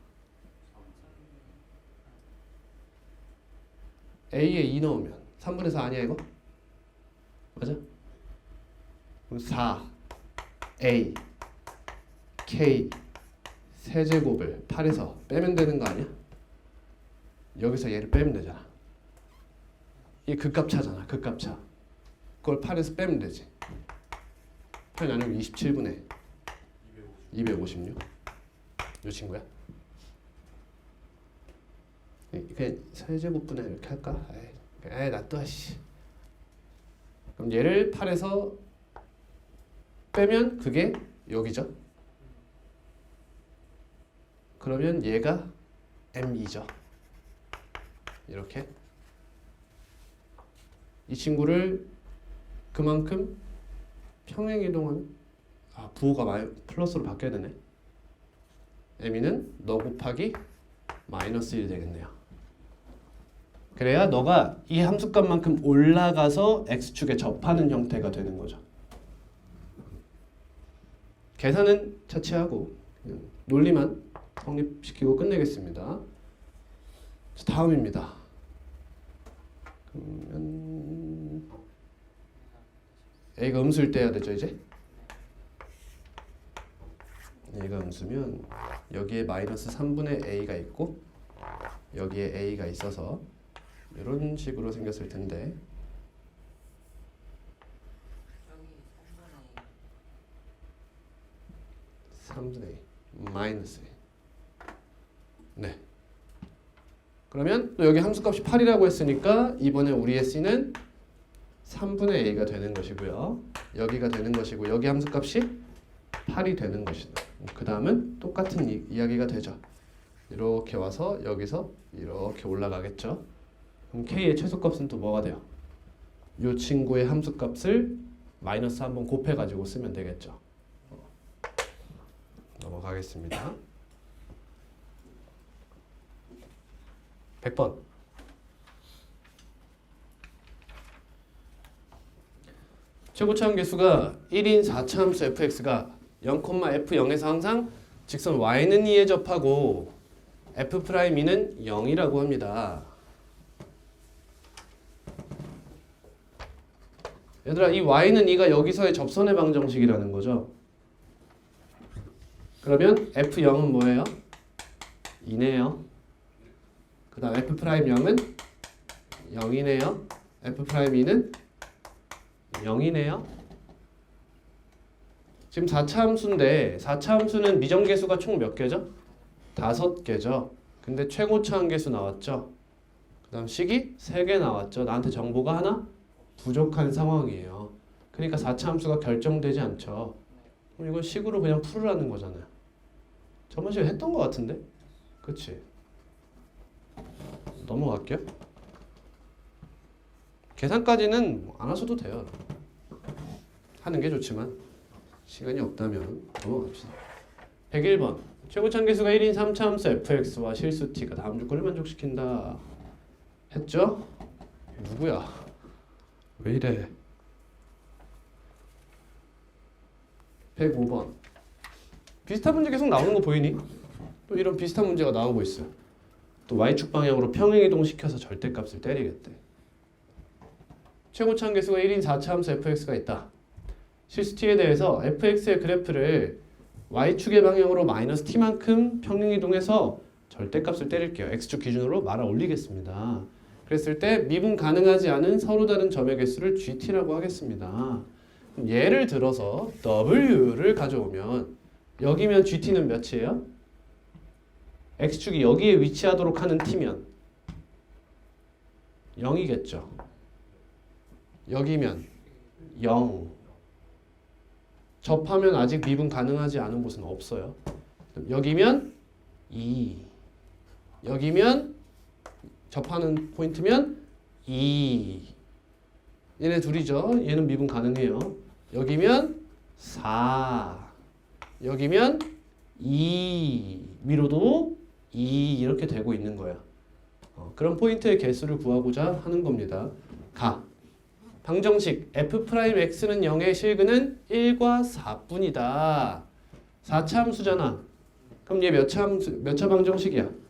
a에 2 넣으면 3분의 4 아니야 이거? 맞아? 그럼 4 a k 세제곱을 8에서 빼면 되는 거 아니야? 여기서 얘를 빼면 되잖아. 이게 극값차잖아. 극값차. 그걸 8에서 빼면 되지. 8 나누면 27분의 256. 이 친구야? 그냥 세제곱분의 이렇게 할까? 에이 놔둬 씨. 그럼 얘를 8에서 빼면 그게 여기죠. 그러면 얘가 m2죠. 이렇게 이 친구를 그만큼 평행이동하면 부호가 플러스로 바뀌어야 되네. m이는 너 곱하기 마이너스 1이 되겠네요. 그래야 너가 이 함수값만큼 올라가서 x축에 접하는 형태가 되는 거죠. 계산은 차치하고 그냥 논리만 성립시키고 끝내겠습니다. 다음입니다. 그러면 a가 음수일 때 해야 되죠 이제? 얘가 음수면 여기에 마이너스 3분의 a가 있고 여기에 a가 있어서 이런 식으로 생겼을 텐데 3분의 a 마이너스 a. 네. 그러면 또 여기 함수값이 8이라고 했으니까 이번에 우리의 c는 3분의 a가 되는 것이고요. 여기가 되는 것이고 여기 함수값이 8이 되는 것이다. 그 다음은 똑같은 이야기가 되죠. 이렇게 와서 여기서 이렇게 올라가겠죠. 그럼 k의 최소값은 또 뭐가 돼요? 이 친구의 함수값을 마이너스 한번 곱해가지고 쓰면 되겠죠. 넘어가겠습니다. 100번. 최고차 함계수가 1인 4차 함수 fx가 0,f0에서 항상 직선 y는 2에 접하고 f'2는 0이라고 합니다. 얘들아 이 y는 2가 여기서의 접선의 방정식이라는 거죠. 그러면 f0은 뭐예요? 2네요. 그 다음 f'0은 0이네요. f'2는 0이네요. 지금 4차 함수인데 4차 함수는 미정계수가 총 몇 개죠? 5개죠. 근데 최고차 함계수 나왔죠. 그 다음 식이 3개 나왔죠. 나한테 정보가 하나 부족한 상황이에요. 그러니까 4차 함수가 결정되지 않죠. 그럼 이건 식으로 그냥 풀으라는 거잖아요. 저번 시간에 했던 것 같은데? 그치? 넘어갈게요. 계산까지는 안 하셔도 돼요. 하는 게 좋지만 시간이 없다면 넘어갑시다. 101번 최고차함계수가 1인 3차 함수 fx와 실수 t가 다음 조건을 만족시킨다. 했죠? 누구야? 왜 이래? 105번 비슷한 문제 계속 나오는 거 보이니? 또 이런 비슷한 문제가 나오고 있어요. 또 y축 방향으로 평행이동시켜서 절대값을 때리겠대. 최고차함계수가 1인 4차 함수 fx가 있다. 실수 t에 대해서 fx의 그래프를 y축의 방향으로 마이너스 t만큼 평행이동해서 절대값을 때릴게요. x축 기준으로 말아 올리겠습니다. 그랬을 때 미분 가능하지 않은 서로 다른 점의 개수를 gt라고 하겠습니다. 그럼 예를 들어서 w를 가져오면 여기면 gt는 몇이에요? x축이 여기에 위치하도록 하는 t면 0이겠죠. 여기면 0. 접하면 아직 미분 가능하지 않은 곳은 없어요. 여기면 2. 여기면 접하는 포인트면 2. 얘네 둘이죠. 얘는 미분 가능해요. 여기면 4. 여기면 2. 위로도 2 이렇게 되고 있는 거야. 그런 포인트의 개수를 구하고자 하는 겁니다. 방정식 f'x는 0의 실근은 1과 4뿐이다. 4차 함수잖아. 그럼 얘 몇 차 방정식이야?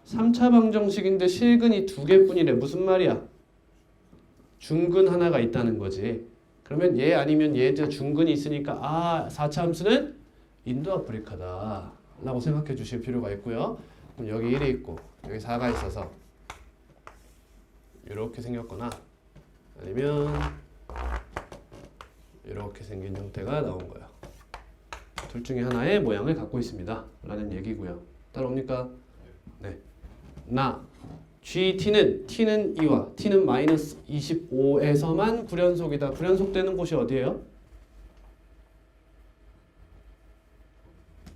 3차 방정식인데 실근이 2개뿐이래. 무슨 말이야? 중근 하나가 있다는 거지. 그러면 얘 아니면 얘 중근이 있으니까 4차 함수는 인도 아프리카다 라고 생각해 주실 필요가 있고요. 그럼 여기 1이 있고 여기 4가 있어서 이렇게 생겼거나 아니면 이렇게 생긴 형태가 나온 거예요. 둘 중에 하나의 모양을 갖고 있습니다 라는 얘기고요. 따라옵니까? 네. GT는 T는 2와 T는 마이너스 25에서만 불연속이다. 불연속되는 곳이 어디예요?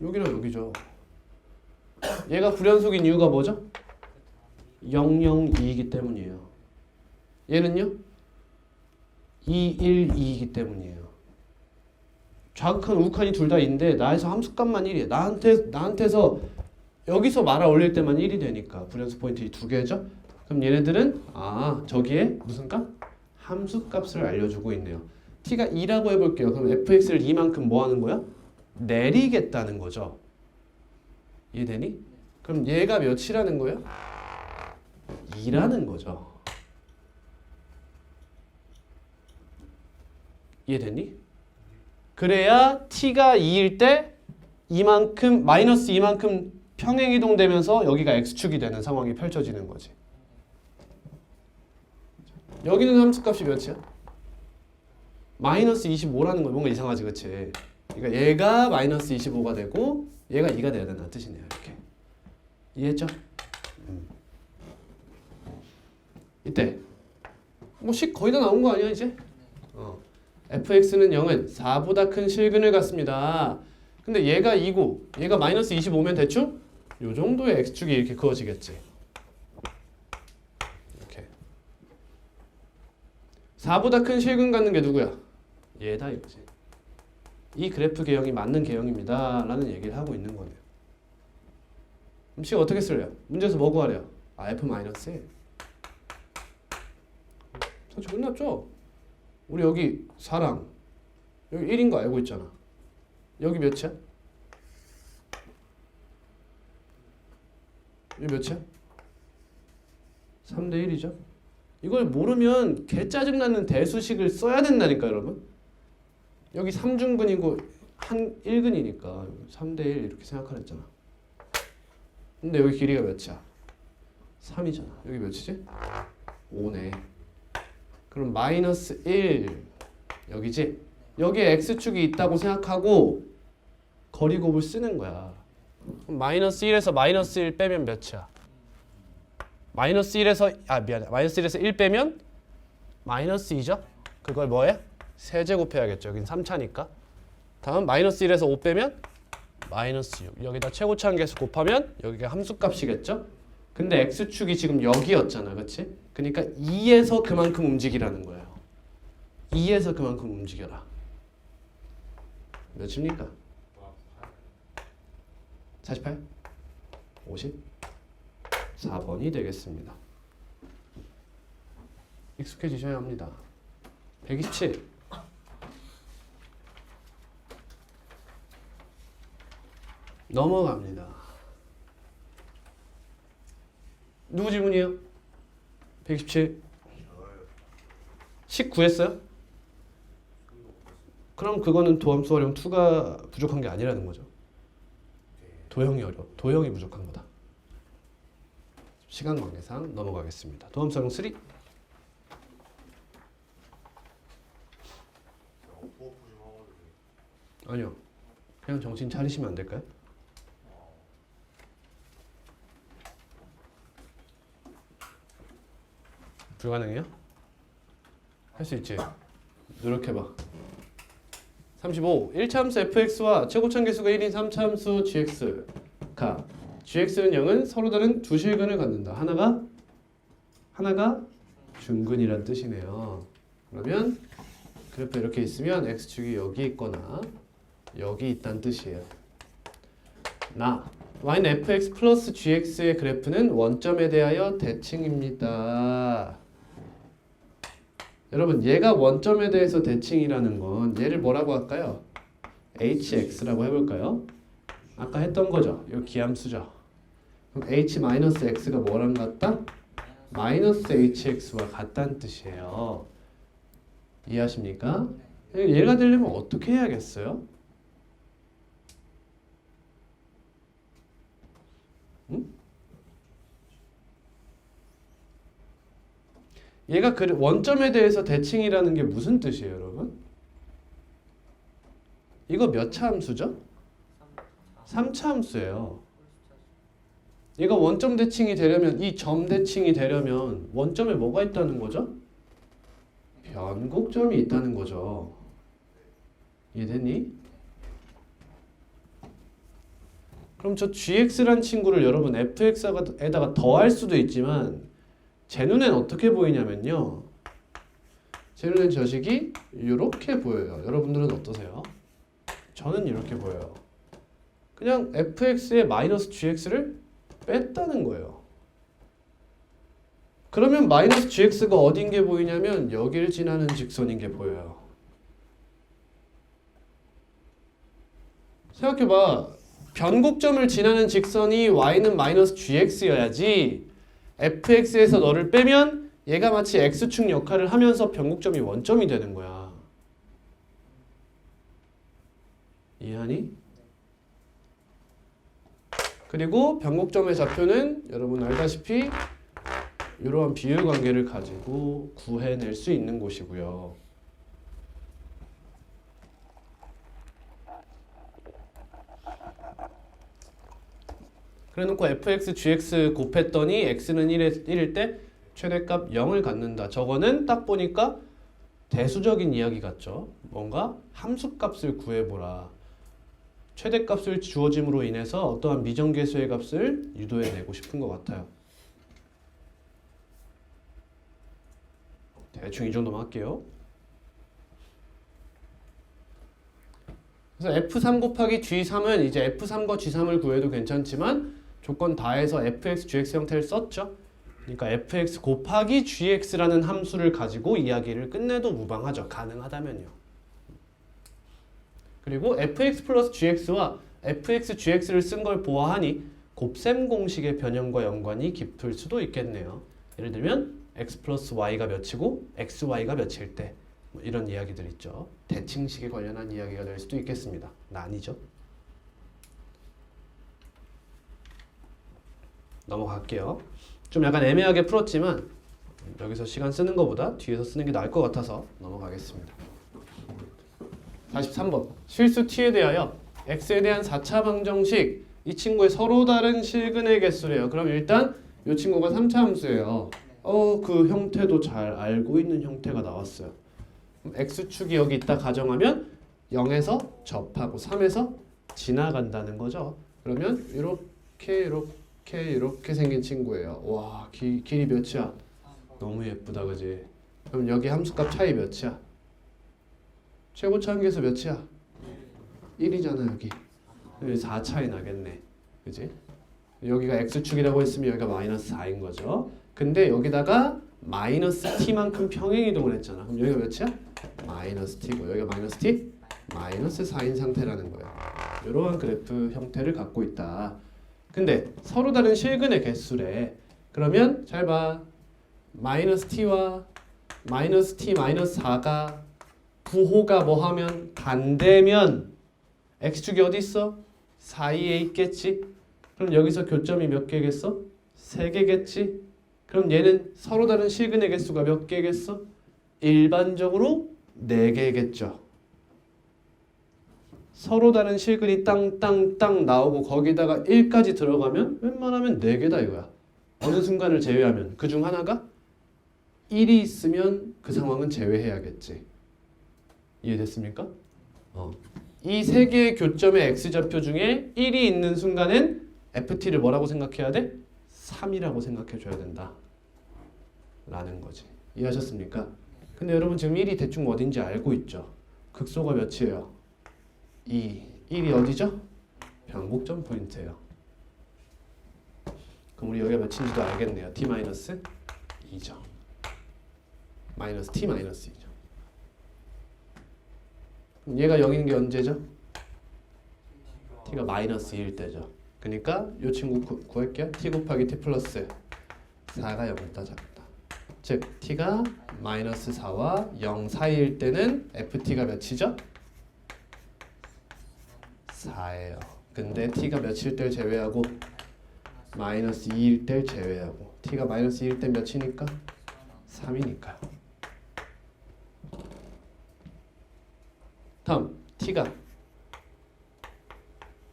여기랑 여기죠. 얘가 불연속인 이유가 뭐죠? 0, 0, 2이기 때문이에요. 얘는요? 2, 1, 2이기 때문이에요. 좌극한 우극한이 둘 다 2인데 나에서 함수값만 1이에요. 나한테서 여기서 말아 올릴 때만 1이 되니까 불연속 포인트 2개죠? 그럼 얘네들은 저기에 무슨 값? 함수값을 알려주고 있네요. t가 2라고 해볼게요. 그럼 fx를 2만큼 뭐 하는 거야? 내리겠다는 거죠. 이해되니? 그럼 얘가 몇이라는 거예요? 2라는 거죠. 이해됐니? 그래야 t가 2일 때 이만큼 마이너스 이만큼 평행이동되면서 여기가 x축이 되는 상황이 펼쳐지는 거지. 여기는 함수값이 몇이야? 마이너스 25라는 거 뭔가 이상하지, 그치? 그러니까 얘가 마이너스 25가 되고 얘가 2가 돼야 된다는 뜻이네요. 이렇게 이해했죠? 이때 뭐 식 거의 다 나온 거 아니야 이제? fx는 0은 4보다 큰 실근을 갖습니다. 근데 얘가 2고 얘가 마이너스 25면 대충 요 정도의 x축이 이렇게 그어지겠지. 이렇게 4보다 큰 실근 갖는 게 누구야? 얘다 이거지. 이 그래프 개형이 맞는 개형입니다 라는 얘기를 하고 있는 거네요. 그럼 식 어떻게 쓸래요? 문제에서 뭐 구하래요? f-1 사실 끝났죠? 우리 여기 4랑 여기 1인 거 알고 있잖아. 여기 몇이야? 여기 몇이야? 3대 1이죠. 이걸 모르면 개 짜증나는 대수식을 써야 된다니까 여러분. 여기 3중근이고 한 1근이니까 3대 1 이렇게 생각하랬잖아. 근데 여기 길이가 몇이야? 3이잖아. 여기 몇이지? 5네. 그럼 마이너스 1 여기지? 여기에 x축이 있다고 생각하고 거리곱을 쓰는 거야. 그럼 마이너스 1에서 마이너스 1 빼면 몇이야? 마이너스 1에서 미안해. 마이너스 1에서 1 빼면 마이너스 2죠? 그걸 뭐해? 세제곱해야겠죠. 여긴 3차니까. 다음 마이너스 1에서 5 빼면 마이너스 6. 여기다 최고차 함계수 곱하면 여기가 함수값이겠죠? 근데 x축이 지금 여기였잖아. 그치? 그러니까 2에서 그만큼 움직이라는 거예요. 2에서 그만큼 움직여라. 몇입니까? 48? 50? 4번이 되겠습니다. 익숙해지셔야 합니다. 127. 넘어갑니다. 누구 질문이에요? 127. 19 했어요? 그럼 그거는 도함수 활용 2가 부족한 게 아니라는 거죠. 도형이 어려워. 도형이 부족한 거다. 시간 관계상 넘어가겠습니다. 도함수 활용 3. 아니요. 그냥 정신 차리시면 안 될까요? 불가능해요? 할 수 있지? 노력해봐. 35. 1차함수 fx와 최고차함계수가 1인 3차함수 gx가 gx는 0은 서로 다른 두 실근을 갖는다. 하나가 중근이란 뜻이네요. 그러면 그래프 이렇게 있으면 x축이 여기 있거나 여기 있다는 뜻이에요. y는 fx 플러스 gx의 그래프는 원점에 대하여 대칭입니다. 여러분 얘가 원점에 대해서 대칭이라는 건 얘를 뭐라고 할까요? hx라고 해볼까요? 아까 했던 거죠. 이 기함수죠. 그럼 h-x가 뭐랑 같다? 마이너스 hx와 같다는 뜻이에요. 이해하십니까? 얘가 되려면 어떻게 해야겠어요? 얘가 원점에 대해서 대칭이라는 게 무슨 뜻이에요, 여러분? 이거 몇 차 함수죠? 3차 함수예요. 얘가 원점 대칭이 되려면 이 점 대칭이 되려면 원점에 뭐가 있다는 거죠? 변곡점이 있다는 거죠. 이해됐니? 그럼 저 gx란 친구를 여러분 fx에다가 더할 수도 있지만 제 눈엔 어떻게 보이냐면요. 제 눈엔 저식이 이렇게 보여요. 여러분들은 어떠세요? 저는 이렇게 보여요. 그냥 fx에 마이너스 gx를 뺐다는 거예요. 그러면 마이너스 gx가 어딘 게 보이냐면 여기를 지나는 직선인 게 보여요. 생각해봐. 변곡점을 지나는 직선이 y는 마이너스 gx여야지 fx에서 너를 빼면 얘가 마치 x축 역할을 하면서 변곡점이 원점이 되는 거야. 이해하니? 그리고 변곡점의 좌표는 여러분 알다시피 이러한 비율 관계를 가지고 구해낼 수 있는 곳이고요. 그래놓고 fx, gx 곱했더니 x는 1일 때 최대값 0을 갖는다. 저거는 딱 보니까 대수적인 이야기 같죠. 뭔가 함수값을 구해보라. 최대값을 주어짐으로 인해서 어떠한 미정계수의 값을 유도해내고 싶은 것 같아요. 대충 이 정도만 할게요. 그래서 F3 곱하기 G3은 이제 F3과 G3을 구해도 괜찮지만 조건 다해서 fx, gx 형태를 썼죠. 그러니까 fx 곱하기 gx라는 함수를 가지고 이야기를 끝내도 무방하죠. 가능하다면요. 그리고 fx 플러스 gx와 fx, gx를 쓴 걸 보아하니 곱셈 공식의 변형과 연관이 깊을 수도 있겠네요. 예를 들면 x 플러스 y가 몇이고 xy가 몇일 때 뭐 이런 이야기들 있죠. 대칭식에 관련한 이야기가 될 수도 있겠습니다. 아니죠. 넘어갈게요. 좀 약간 애매하게 풀었지만 여기서 시간 쓰는 것보다 뒤에서 쓰는 게 나을 것 같아서 넘어가겠습니다. 43번. 실수 t에 대하여 x에 대한 4차 방정식. 이 친구의 서로 다른 실근의 개수래요. 그럼 일단 이 친구가 3차 함수예요. 그 형태도 잘 알고 있는 형태가 나왔어요. 그럼 x축이 여기 있다 가정하면 0에서 접하고 3에서 지나간다는 거죠. 그러면 이렇게 생긴 친구예요. 와, 길이 몇이야? 너무 예쁘다, 그지? 그럼 여기 함수값 차이 몇이야? 최고차 한계수 몇이야? 1이잖아, 여기. 4 차이 나겠네, 그지? 여기가 x축이라고 했으면 여기가 마이너스 4인 거죠. 근데 여기다가 마이너스 t만큼 평행이동을 했잖아. 그럼 여기가 몇이야? 마이너스 t고 여기가 마이너스 t? 마이너스 4인 상태라는 거예요. 이러한 그래프 형태를 갖고 있다. 근데 서로 다른 실근의 개수래. 그러면 잘 봐. 마이너스 t와 마이너스 t 마이너스 4가 부호가 뭐 하면 반대면 x축이 어디 있어? 사이에 있겠지. 그럼 여기서 교점이 몇 개겠어? 3개겠지. 그럼 얘는 서로 다른 실근의 개수가 몇 개겠어? 일반적으로 4개겠죠. 서로 다른 실근이 땅땅땅 나오고 거기다가 1까지 들어가면 웬만하면 4개다 이거야. 어느 순간을 제외하면 그 중 하나가 1이 있으면 그 상황은 제외해야겠지. 이해됐습니까? 이 3개의 교점의 x좌표 중에 1이 있는 순간엔 ft를 뭐라고 생각해야 돼? 3이라고 생각해 줘야 된다 라는 거지. 이해하셨습니까? 근데 여러분 지금 1이 대충 어딘지 알고 있죠? 극소가 몇이에요? 1이 어디죠? 변곡점 포인트예요. 그럼 우리 여기가 몇인지도 알겠네요. t-2죠. 마이너스 t-2죠. 그럼 얘가 0인 게 언제죠? t가 마이너스 2일 때죠. 그러니까 이 친구 구할게요. t 곱하기 t 플러스 4가 0을 잡다. 즉 t가 마이너스 4와 0 사이일 때는 ft가 몇이죠? 4예요. 근데 t가 몇일 때 제외하고 마이너스 2일 때 제외하고 t가 마이너스 2일 때 몇이니까? 3이니까요. 다음 t가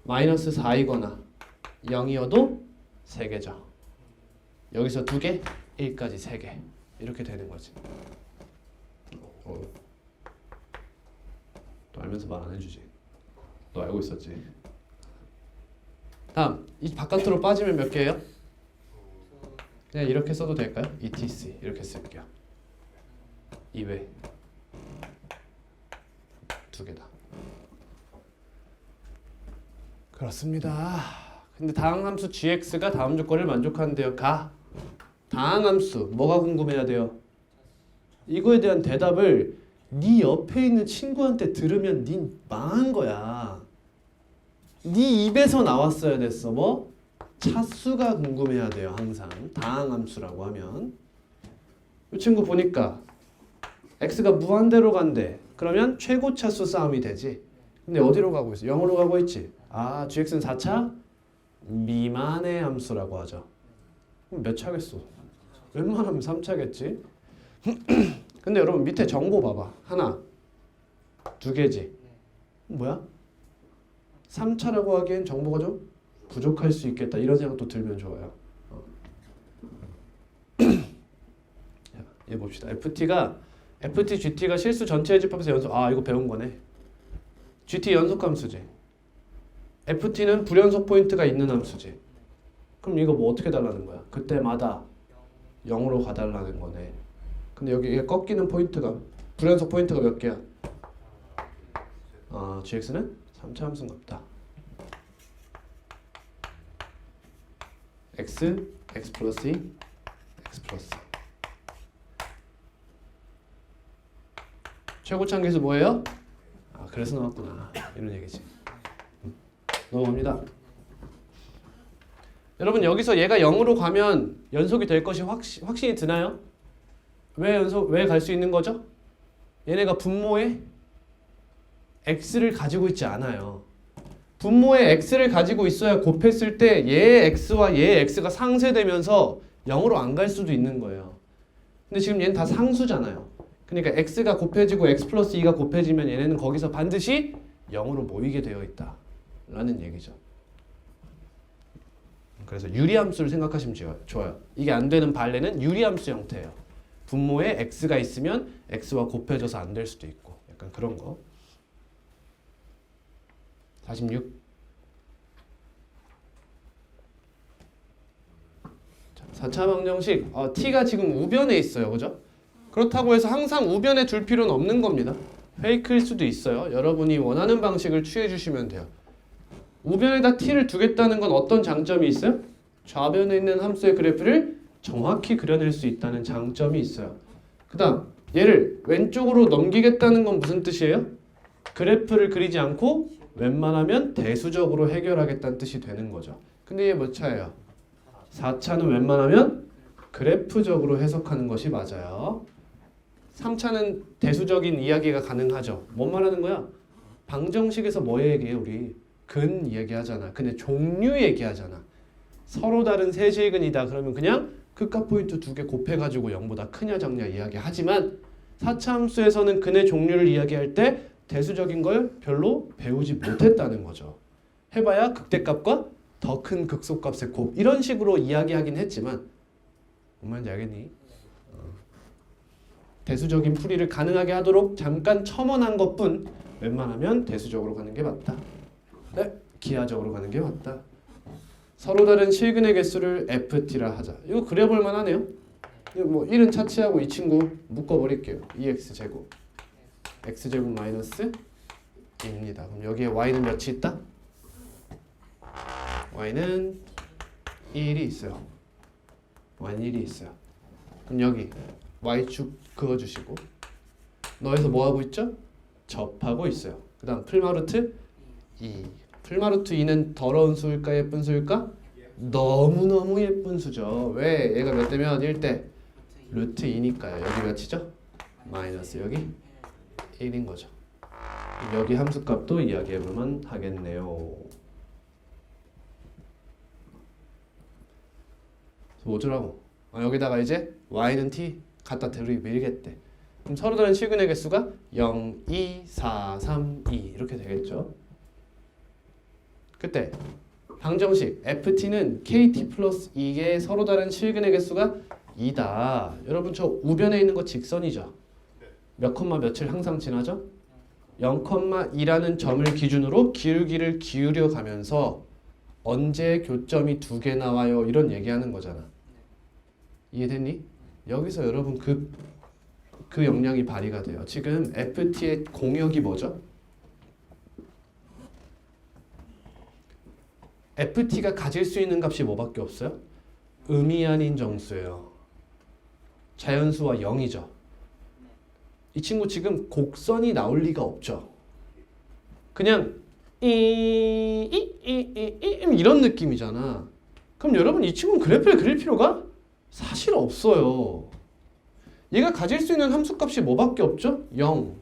마이너스 4이거나 0이어도 3개죠. 여기서 2개, 1까지 3개 이렇게 되는 거지. 또 알면서 말 안 해주지. 너 알고 있었지. 다음 이 바깥으로 빠지면 몇 개예요? 그냥 이렇게 써도 될까요? etc 이렇게 쓸게요. 2외 2개다. 그렇습니다. 근데 다항함수 gx가 다음 조건을 만족하는데요. 다항함수 뭐가 궁금해야 돼요? 이거에 대한 대답을 네 옆에 있는 친구한테 들으면 네 망한 거야. 네 입에서 나왔어야 됐어. 뭐? 차수가 궁금해야 돼요. 항상 다항함수라고 하면. 이 친구 보니까 x가 무한대로 간대. 그러면 최고 차수 싸움이 되지. 근데 어디로 가고 있어? 0으로 가고 있지. gx는 4차 미만의 함수라고 하죠. 그럼 몇 차겠어? 웬만하면 3차겠지. 근데 여러분 밑에 정보 봐봐. 하나, 2개지. 뭐야? 3차라고 하기엔 정보가 좀 부족할 수 있겠다. 이런 생각도 들면 좋아요. 얘 봅시다. FT, GT가 실수 전체 집합에서 연속. 이거 배운 거네. GT 연속함수지. FT는 불연속 포인트가 있는 함수지. 그럼 이거 뭐 어떻게 달라는 거야? 그때마다 0으로 가달라는 거네. 근데 여기 꺾이는 포인트가 불연속 포인트가 몇 개야? gx는 3차 함수인갑다. x 플러스 2, x 플러스 2. 최고차 한계수 뭐예요? 그래서 나왔구나. 이런 얘기지. 넘어갑니다. 여러분 여기서 얘가 0으로 가면 연속이 될 것이 확신이 드나요? 왜 갈 수 있는 거죠? 얘네가 분모에 x를 가지고 있지 않아요. 분모에 x를 가지고 있어야 곱했을 때 얘의 x와 얘의 x가 상쇄되면서 0으로 안 갈 수도 있는 거예요. 근데 지금 얘는 다 상수잖아요. 그러니까 x가 곱해지고 x 플러스 2가 곱해지면 얘네는 거기서 반드시 0으로 모이게 되어 있다 라는 얘기죠. 그래서 유리함수를 생각하시면 좋아요. 이게 안 되는 발레는 유리함수 형태예요. 분모에 x가 있으면 x와 곱해져서 안 될 수도 있고 약간 그런 거. 46. 자, 4차 방정식 t가 지금 우변에 있어요. 그죠? 그렇다고 해서 항상 우변에 둘 필요는 없는 겁니다. 페이크일 수도 있어요. 여러분이 원하는 방식을 취해 주시면 돼요. 우변에다 t를 두겠다는 건 어떤 장점이 있어요? 좌변에 있는 함수의 그래프를 정확히 그려낼 수 있다는 장점이 있어요. 그 다음 얘를 왼쪽으로 넘기겠다는 건 무슨 뜻이에요? 그래프를 그리지 않고 웬만하면 대수적으로 해결하겠다는 뜻이 되는 거죠. 근데 얘 몇 차예요? 4차는 웬만하면 그래프적으로 해석하는 것이 맞아요. 3차는 대수적인 이야기가 가능하죠. 뭔 말하는 거야? 방정식에서 뭐 얘기해 우리? 근 얘기하잖아. 근데 종류 얘기하잖아. 서로 다른 세제근이다. 그러면 그냥 극과 포인트 두 개 곱해가지고 0보다 크냐 작냐 이야기하지만 4차 함수에서는 근의 종류를 이야기할 때 대수적인 걸 별로 배우지 못했다는 거죠. 해봐야 극대값과 더 큰 극소값의 곱 이런 식으로 이야기하긴 했지만 뭔 말인지 알겠니? 대수적인 풀이를 가능하게 하도록 잠깐 첨언한 것뿐 웬만하면 대수적으로 가는 게 맞다. 네, 기하적으로 가는 게 맞다. 서로 다른 실근의 개수를 FT라 하자. 이거 그려볼 만하네요. 이거 뭐 1은 차치하고 이 친구 묶어버릴게요. 2x제곱 x제곱 마이너스 2입니다. 그럼 여기에 y는 몇이 있다? y는 1이 있어요. y는 1이 있어요. 그럼 여기 y축 그어주시고 너에서 뭐하고 있죠? 접하고 있어요. 그 다음 풀마루트 2. 풀마루트 2는 더러운 수일까 예쁜 수일까? 너무너무 예쁜 수죠. 왜? 얘가 몇 대면 1대? 루트 2니까요. 여기 몇이죠? 마이너스 여기 1인 거죠. 여기 함수값도 이야기해보면 하겠네요. 뭐더라고? 여기다가 이제 y는 t 갖다 밀겠대. 그럼 서로 다른 실근의 개수가 0, 2, 4, 3, 2 이렇게 되겠죠. 그때 방정식 ft는 kt 플러스 2의 서로 다른 실근의 개수가 2다. 여러분 저 우변에 있는 거 직선이죠. 몇 컴마 며칠 항상 지나죠? 0,2라는 점을 기준으로 기울기를 기울여 가면서 언제 교점이 두 개 나와요 이런 얘기하는 거잖아. 이해됐니? 여기서 여러분 그 역량이 발휘가 돼요. 지금 FT의 공역이 뭐죠? FT가 가질 수 있는 값이 뭐밖에 없어요? 음이 아닌 정수예요. 자연수와 0이죠. 이 친구 지금 곡선이 나올 리가 없죠. 그냥 이런 느낌이잖아. 그럼 여러분 이 친구는 그래프를 그릴 필요가 사실 없어요. 얘가 가질 수 있는 함수값이 뭐밖에 없죠? 0,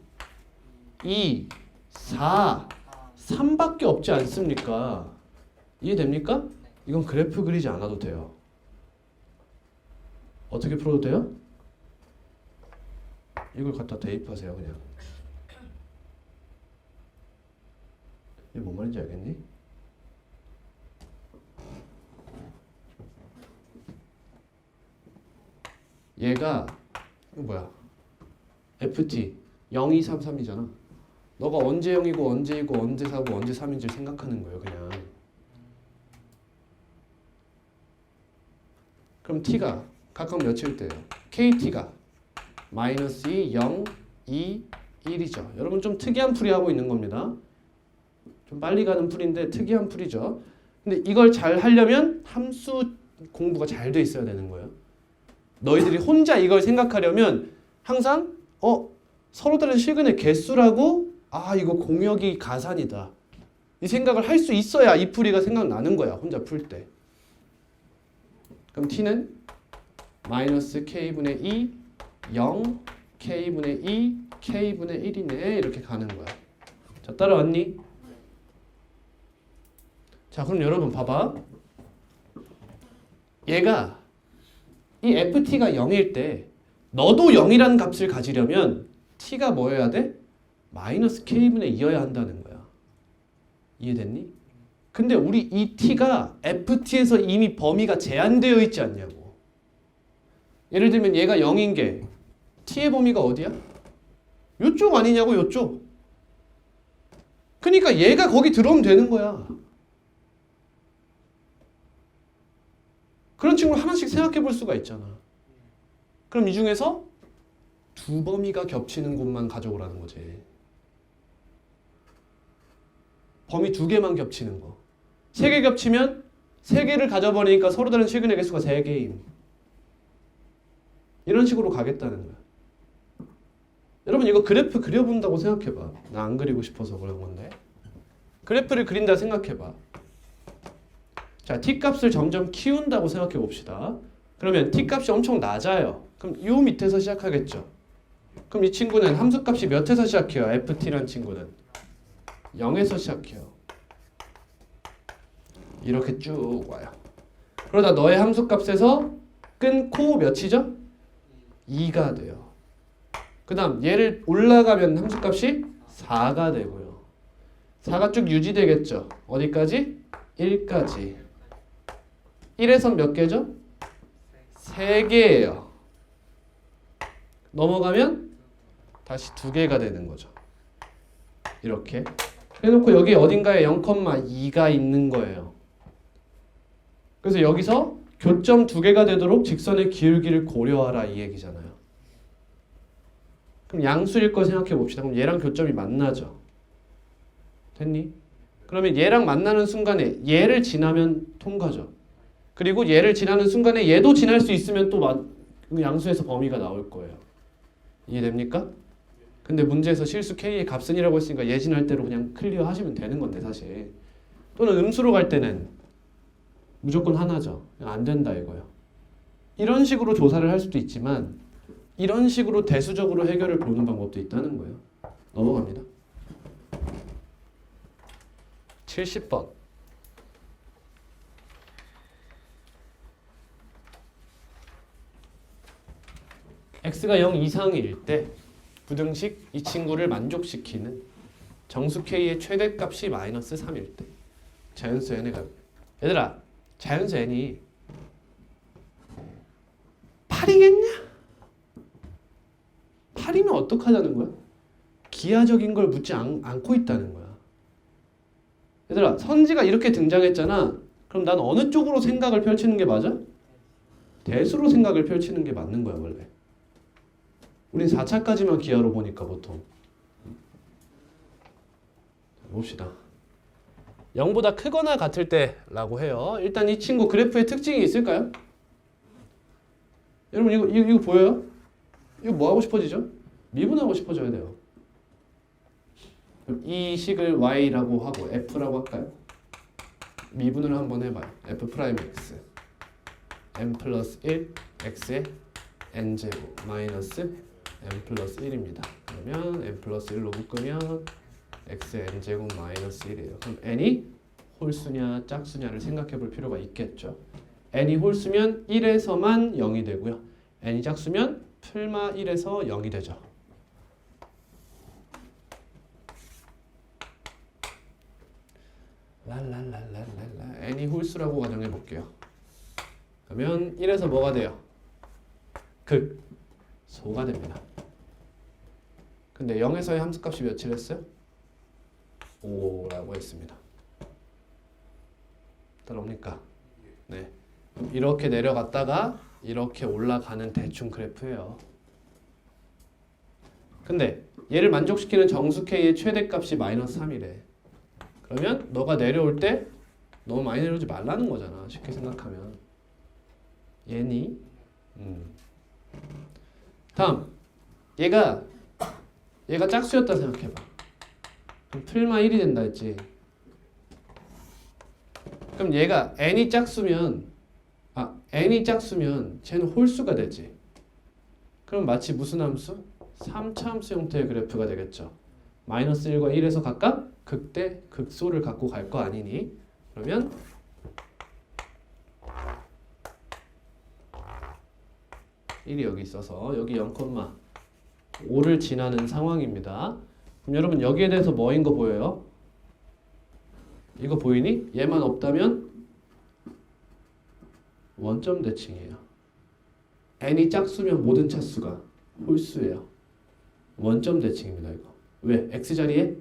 2, 4, 3밖에 없지 않습니까? 이해됩니까? 이건 그래프 그리지 않아도 돼요. 어떻게 풀어도 돼요? 이걸 갖다 대입하세요 그냥. 이게 뭔 말인지 알겠니? 얘가 이거 뭐야? FT 0, 2, 3, 3이잖아. 너가 언제 0이고 언제 2고 언제 4고 언제 3인지 생각하는 거예요 그냥. 그럼 t가 각각 몇일 때요? kt가 마이너스 2, 0, 2, 1이죠. 여러분 좀 특이한 풀이 하고 있는 겁니다. 좀 빨리 가는 풀인데 특이한 풀이죠. 근데 이걸 잘 하려면 함수 공부가 잘 돼 있어야 되는 거예요. 너희들이 혼자 이걸 생각하려면 항상 서로 다른 실근의 개수라고 이거 공역이 가산이다. 이 생각을 할 수 있어야 이 풀이가 생각나는 거야. 혼자 풀 때. 그럼 t는 마이너스 k분의 2, 0, k분의 2, k분의 1이네. 이렇게 가는 거야. 자, 따라왔니? 자, 그럼 여러분 봐봐. 얘가 이 ft가 0일 때 너도 0이라는 값을 가지려면 t가 뭐여야 돼? 마이너스 k분의 2여야 한다는 거야. 이해됐니? 근데 우리 이 t가 ft에서 이미 범위가 제한되어 있지 않냐고. 예를 들면 얘가 0인 게 t의 범위가 어디야? 요쪽 아니냐고, 요쪽. 그러니까 얘가 거기 들어오면 되는 거야. 그런 친구를 하나씩 생각해 볼 수가 있잖아. 그럼 이 중에서 두 범위가 겹치는 곳만 가져오라는 거지. 범위 두 개만 겹치는 거. 세 개 겹치면 세 개를 가져버리니까 서로 다른 실근의 개수가 세 개임. 이런 식으로 가겠다는 거야. 여러분 이거 그래프 그려본다고 생각해봐. 나 안 그리고 싶어서 그런 건데. 그래프를 그린다 생각해봐. 자, t값을 점점 키운다고 생각해 봅시다. 그러면 t값이 엄청 낮아요. 그럼 요 밑에서 시작하겠죠. 그럼 이 친구는 함수값이 몇에서 시작해요? ft란 친구는 0에서 시작해요. 이렇게 쭉 와요. 그러다 너의 함수값에서 끊고 몇이죠? 2가 돼요. 그 다음 얘를 올라가면 함수값이 4가 되고요. 4가 쭉 유지되겠죠. 어디까지? 1까지. 1에선 몇 개죠? 3개예요. 넘어가면 다시 2개가 되는 거죠. 이렇게 해놓고 여기 어딘가에 0,2가 있는 거예요. 그래서 여기서 교점 2개가 되도록 직선의 기울기를 고려하라 이 얘기잖아요. 그럼 양수일 거 생각해 봅시다. 그럼 얘랑 교점이 만나죠. 됐니? 그러면 얘랑 만나는 순간에 얘를 지나면 통과죠. 그리고 얘를 지나는 순간에 얘도 지날 수 있으면 또 양수에서 범위가 나올 거예요. 이해됩니까? 근데 문제에서 실수 k의 값은 이라고 했으니까 얘 지날 대로 그냥 클리어 하시면 되는 건데 사실. 또는 음수로 갈 때는 무조건 하나죠. 안 된다 이거예요. 이런 식으로 조사를 할 수도 있지만 이런 식으로 대수적으로 해결을 보는 방법도 있다는 거예요. 넘어갑니다. 70번. x가 0 이상일 때 부등식 이 친구를 만족시키는 정수 k의 최대값이 마이너스 3일 때 자연수 n의 값. 얘들아, 자연수 n이 8이겠냐? 8이면 어떡하자는 거야? 기하적인 걸 묻지 않고 있다는 거야. 얘들아, 선지가 이렇게 등장했잖아. 그럼 난 어느 쪽으로 생각을 펼치는 게 맞아? 대수로 생각을 펼치는 게 맞는 거야 원래. 우린 4차까지만 기하로 보니까 보통. 봅시다. 0보다 크거나 같을 때라고 해요. 일단 이 친구 그래프에 특징이 있을까요? 여러분 이거 보여요? 이거 뭐 하고 싶어지죠? 미분하고 싶어져야 돼요. 그럼 이 식을 y라고 하고 f라고 할까요? 미분을 한번 해봐요. f 프라임 x n 플러스 1 x의 n제곱 마이너스 n 플러스 1입니다. 그러면 n 플러스 1로 묶으면 x의 n제곱 마이너스 1이에요. 그럼 n이 홀수냐 짝수냐를 생각해 볼 필요가 있겠죠. n이 홀수면 1에서만 0이 되고요. n이 짝수면 풀마 1에서 0이 되죠. 랄랄랄랄랄라. n이 홀수라고 가정해 볼게요. 그러면 1에서 뭐가 돼요? 극소가 됩니다. 근데 0에서의 함수값이 몇이라 했어요? 5라고 했습니다. 따라옵니까? 네. 이렇게 내려갔다가 이렇게 올라가는 대충 그래프예요. 근데 얘를 만족시키는 정수 k의 최대값이 마이너스 3이래. 그러면 너가 내려올 때 너무 많이 내려오지 말라는 거잖아. 쉽게 생각하면. 얘니? 다음 얘가 짝수였다 생각해봐. 그럼 풀마 1이 된다 했지. 그럼 얘가 n이 짝수면 쟤는 홀수가 되지. 그럼 마치 무슨 함수? 3차 함수 형태의 그래프가 되겠죠. 마이너스 1과 1에서 각각 극대, 극소를 갖고 갈 거 아니니? 그러면 (1이) 여기 있어서 여기 0,5를 지나는 상황입니다. 그럼 여러분 여기에 대해서 뭐인 거 보여요? 이거 보이니? 얘만 없다면 원점 대칭이에요. n이 짝수면 모든 차수가 홀수예요. 원점 대칭입니다. 이거. 왜? x자리에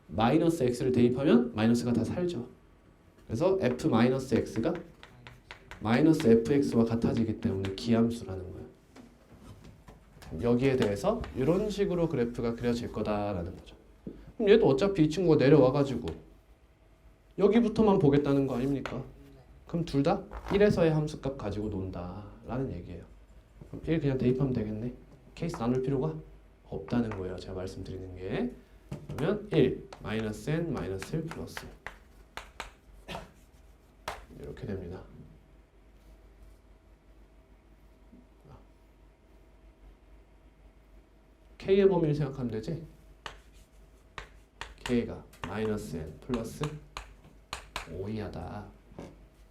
마이너스 x를 대입하면 마이너스가 다 살죠. 그래서 f-x가 마이너스 fx와 같아지기 때문에 기함수라는 거예요. 여기에 대해서 이런 식으로 그래프가 그려질 거다라는 거죠. 그럼 얘도 어차피 이 친구가 내려와가지고 여기부터만 보겠다는 거 아닙니까? 그럼 둘 다 1에서의 함수값 가지고 논다라는 얘기예요. 그럼 1 그냥 대입하면 되겠네. 케이스 나눌 필요가 없다는 거예요. 제가 말씀드리는 게. 그러면 1 마이너스 n 마이너스 1 플러스 이렇게 됩니다. k의 범위를 생각하면 되지? k가 마이너스 n 플러스 5 이하다.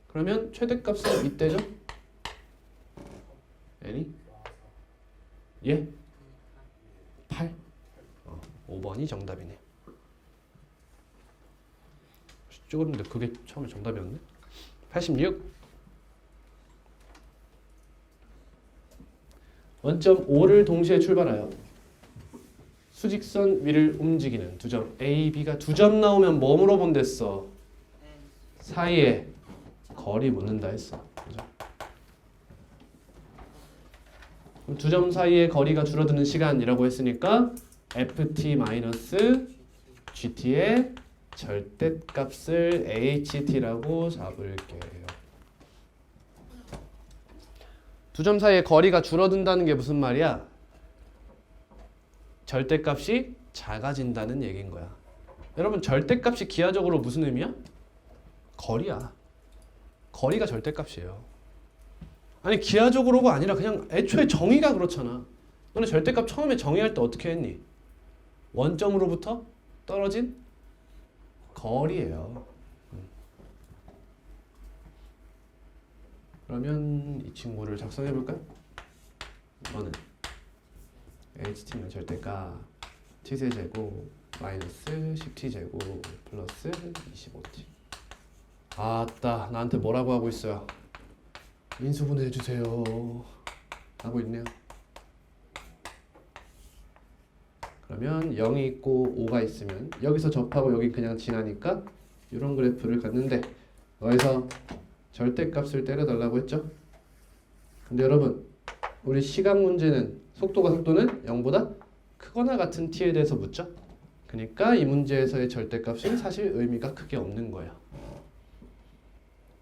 그러면 최대값은 이때죠? n이? 예? 8? 5번이 정답이네. 찍었는데 그게 처음에 정답이었네? 86 원점 O를 동시에 출발하여 수직선 위를 움직이는 두 점 A, B가 두 점 나오면 뭐 물어본댔어? 사이에 거리 묻는다 했어. 그죠? 그럼 두 점 사이의 거리가 줄어드는 시간이라고 했으니까 ft-gt의 절대값을 ht라고 잡을게요. 두 점 사이의 거리가 줄어든다는 게 무슨 말이야? 절대값이 작아진다는 얘기인 거야. 여러분 절대값이 기하적으로 무슨 의미야? 거리야. 거리가 절대값이에요. 아니 기하적으로가 아니라 그냥 애초에 정의가 그렇잖아. 너네 절대값 처음에 정의할 때 어떻게 했니? 원점으로부터 떨어진 거리예요. 그러면 이 친구를 작성해 볼까요? 이거는 ht면 절대값 t세제곱 마이너스 10t제곱 플러스 25t. 아따 나한테 뭐라고 하고 있어요? 인수분해 해주세요 하고 있네요. 그러면 0이 있고 5가 있으면 여기서 접하고 여기 그냥 지나니까 이런 그래프를 갖는데 여기서 절대값을 때려달라고 했죠. 근데 여러분 우리 시각 문제는 속도는 0보다 크거나 같은 t에 대해서 묻죠. 그러니까 이 문제에서의 절대값은 사실 의미가 크게 없는 거예요.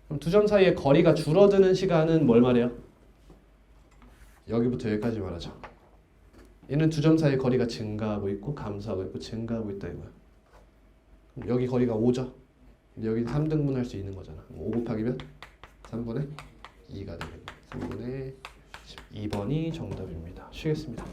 그럼 두 점 사이의 거리가 줄어드는 시간은 뭘 말해요? 여기부터 여기까지 말하죠. 얘는 두 점 사이의 거리가 증가하고 있고 감소하고 있고 증가하고 있다 이거야. 그럼 여기 거리가 5죠. 여기 3등분 할 수 있는 거잖아. 5 곱하기면 3분의 2가 되겠네. 3분의 12번이 정답입니다. 쉬겠습니다.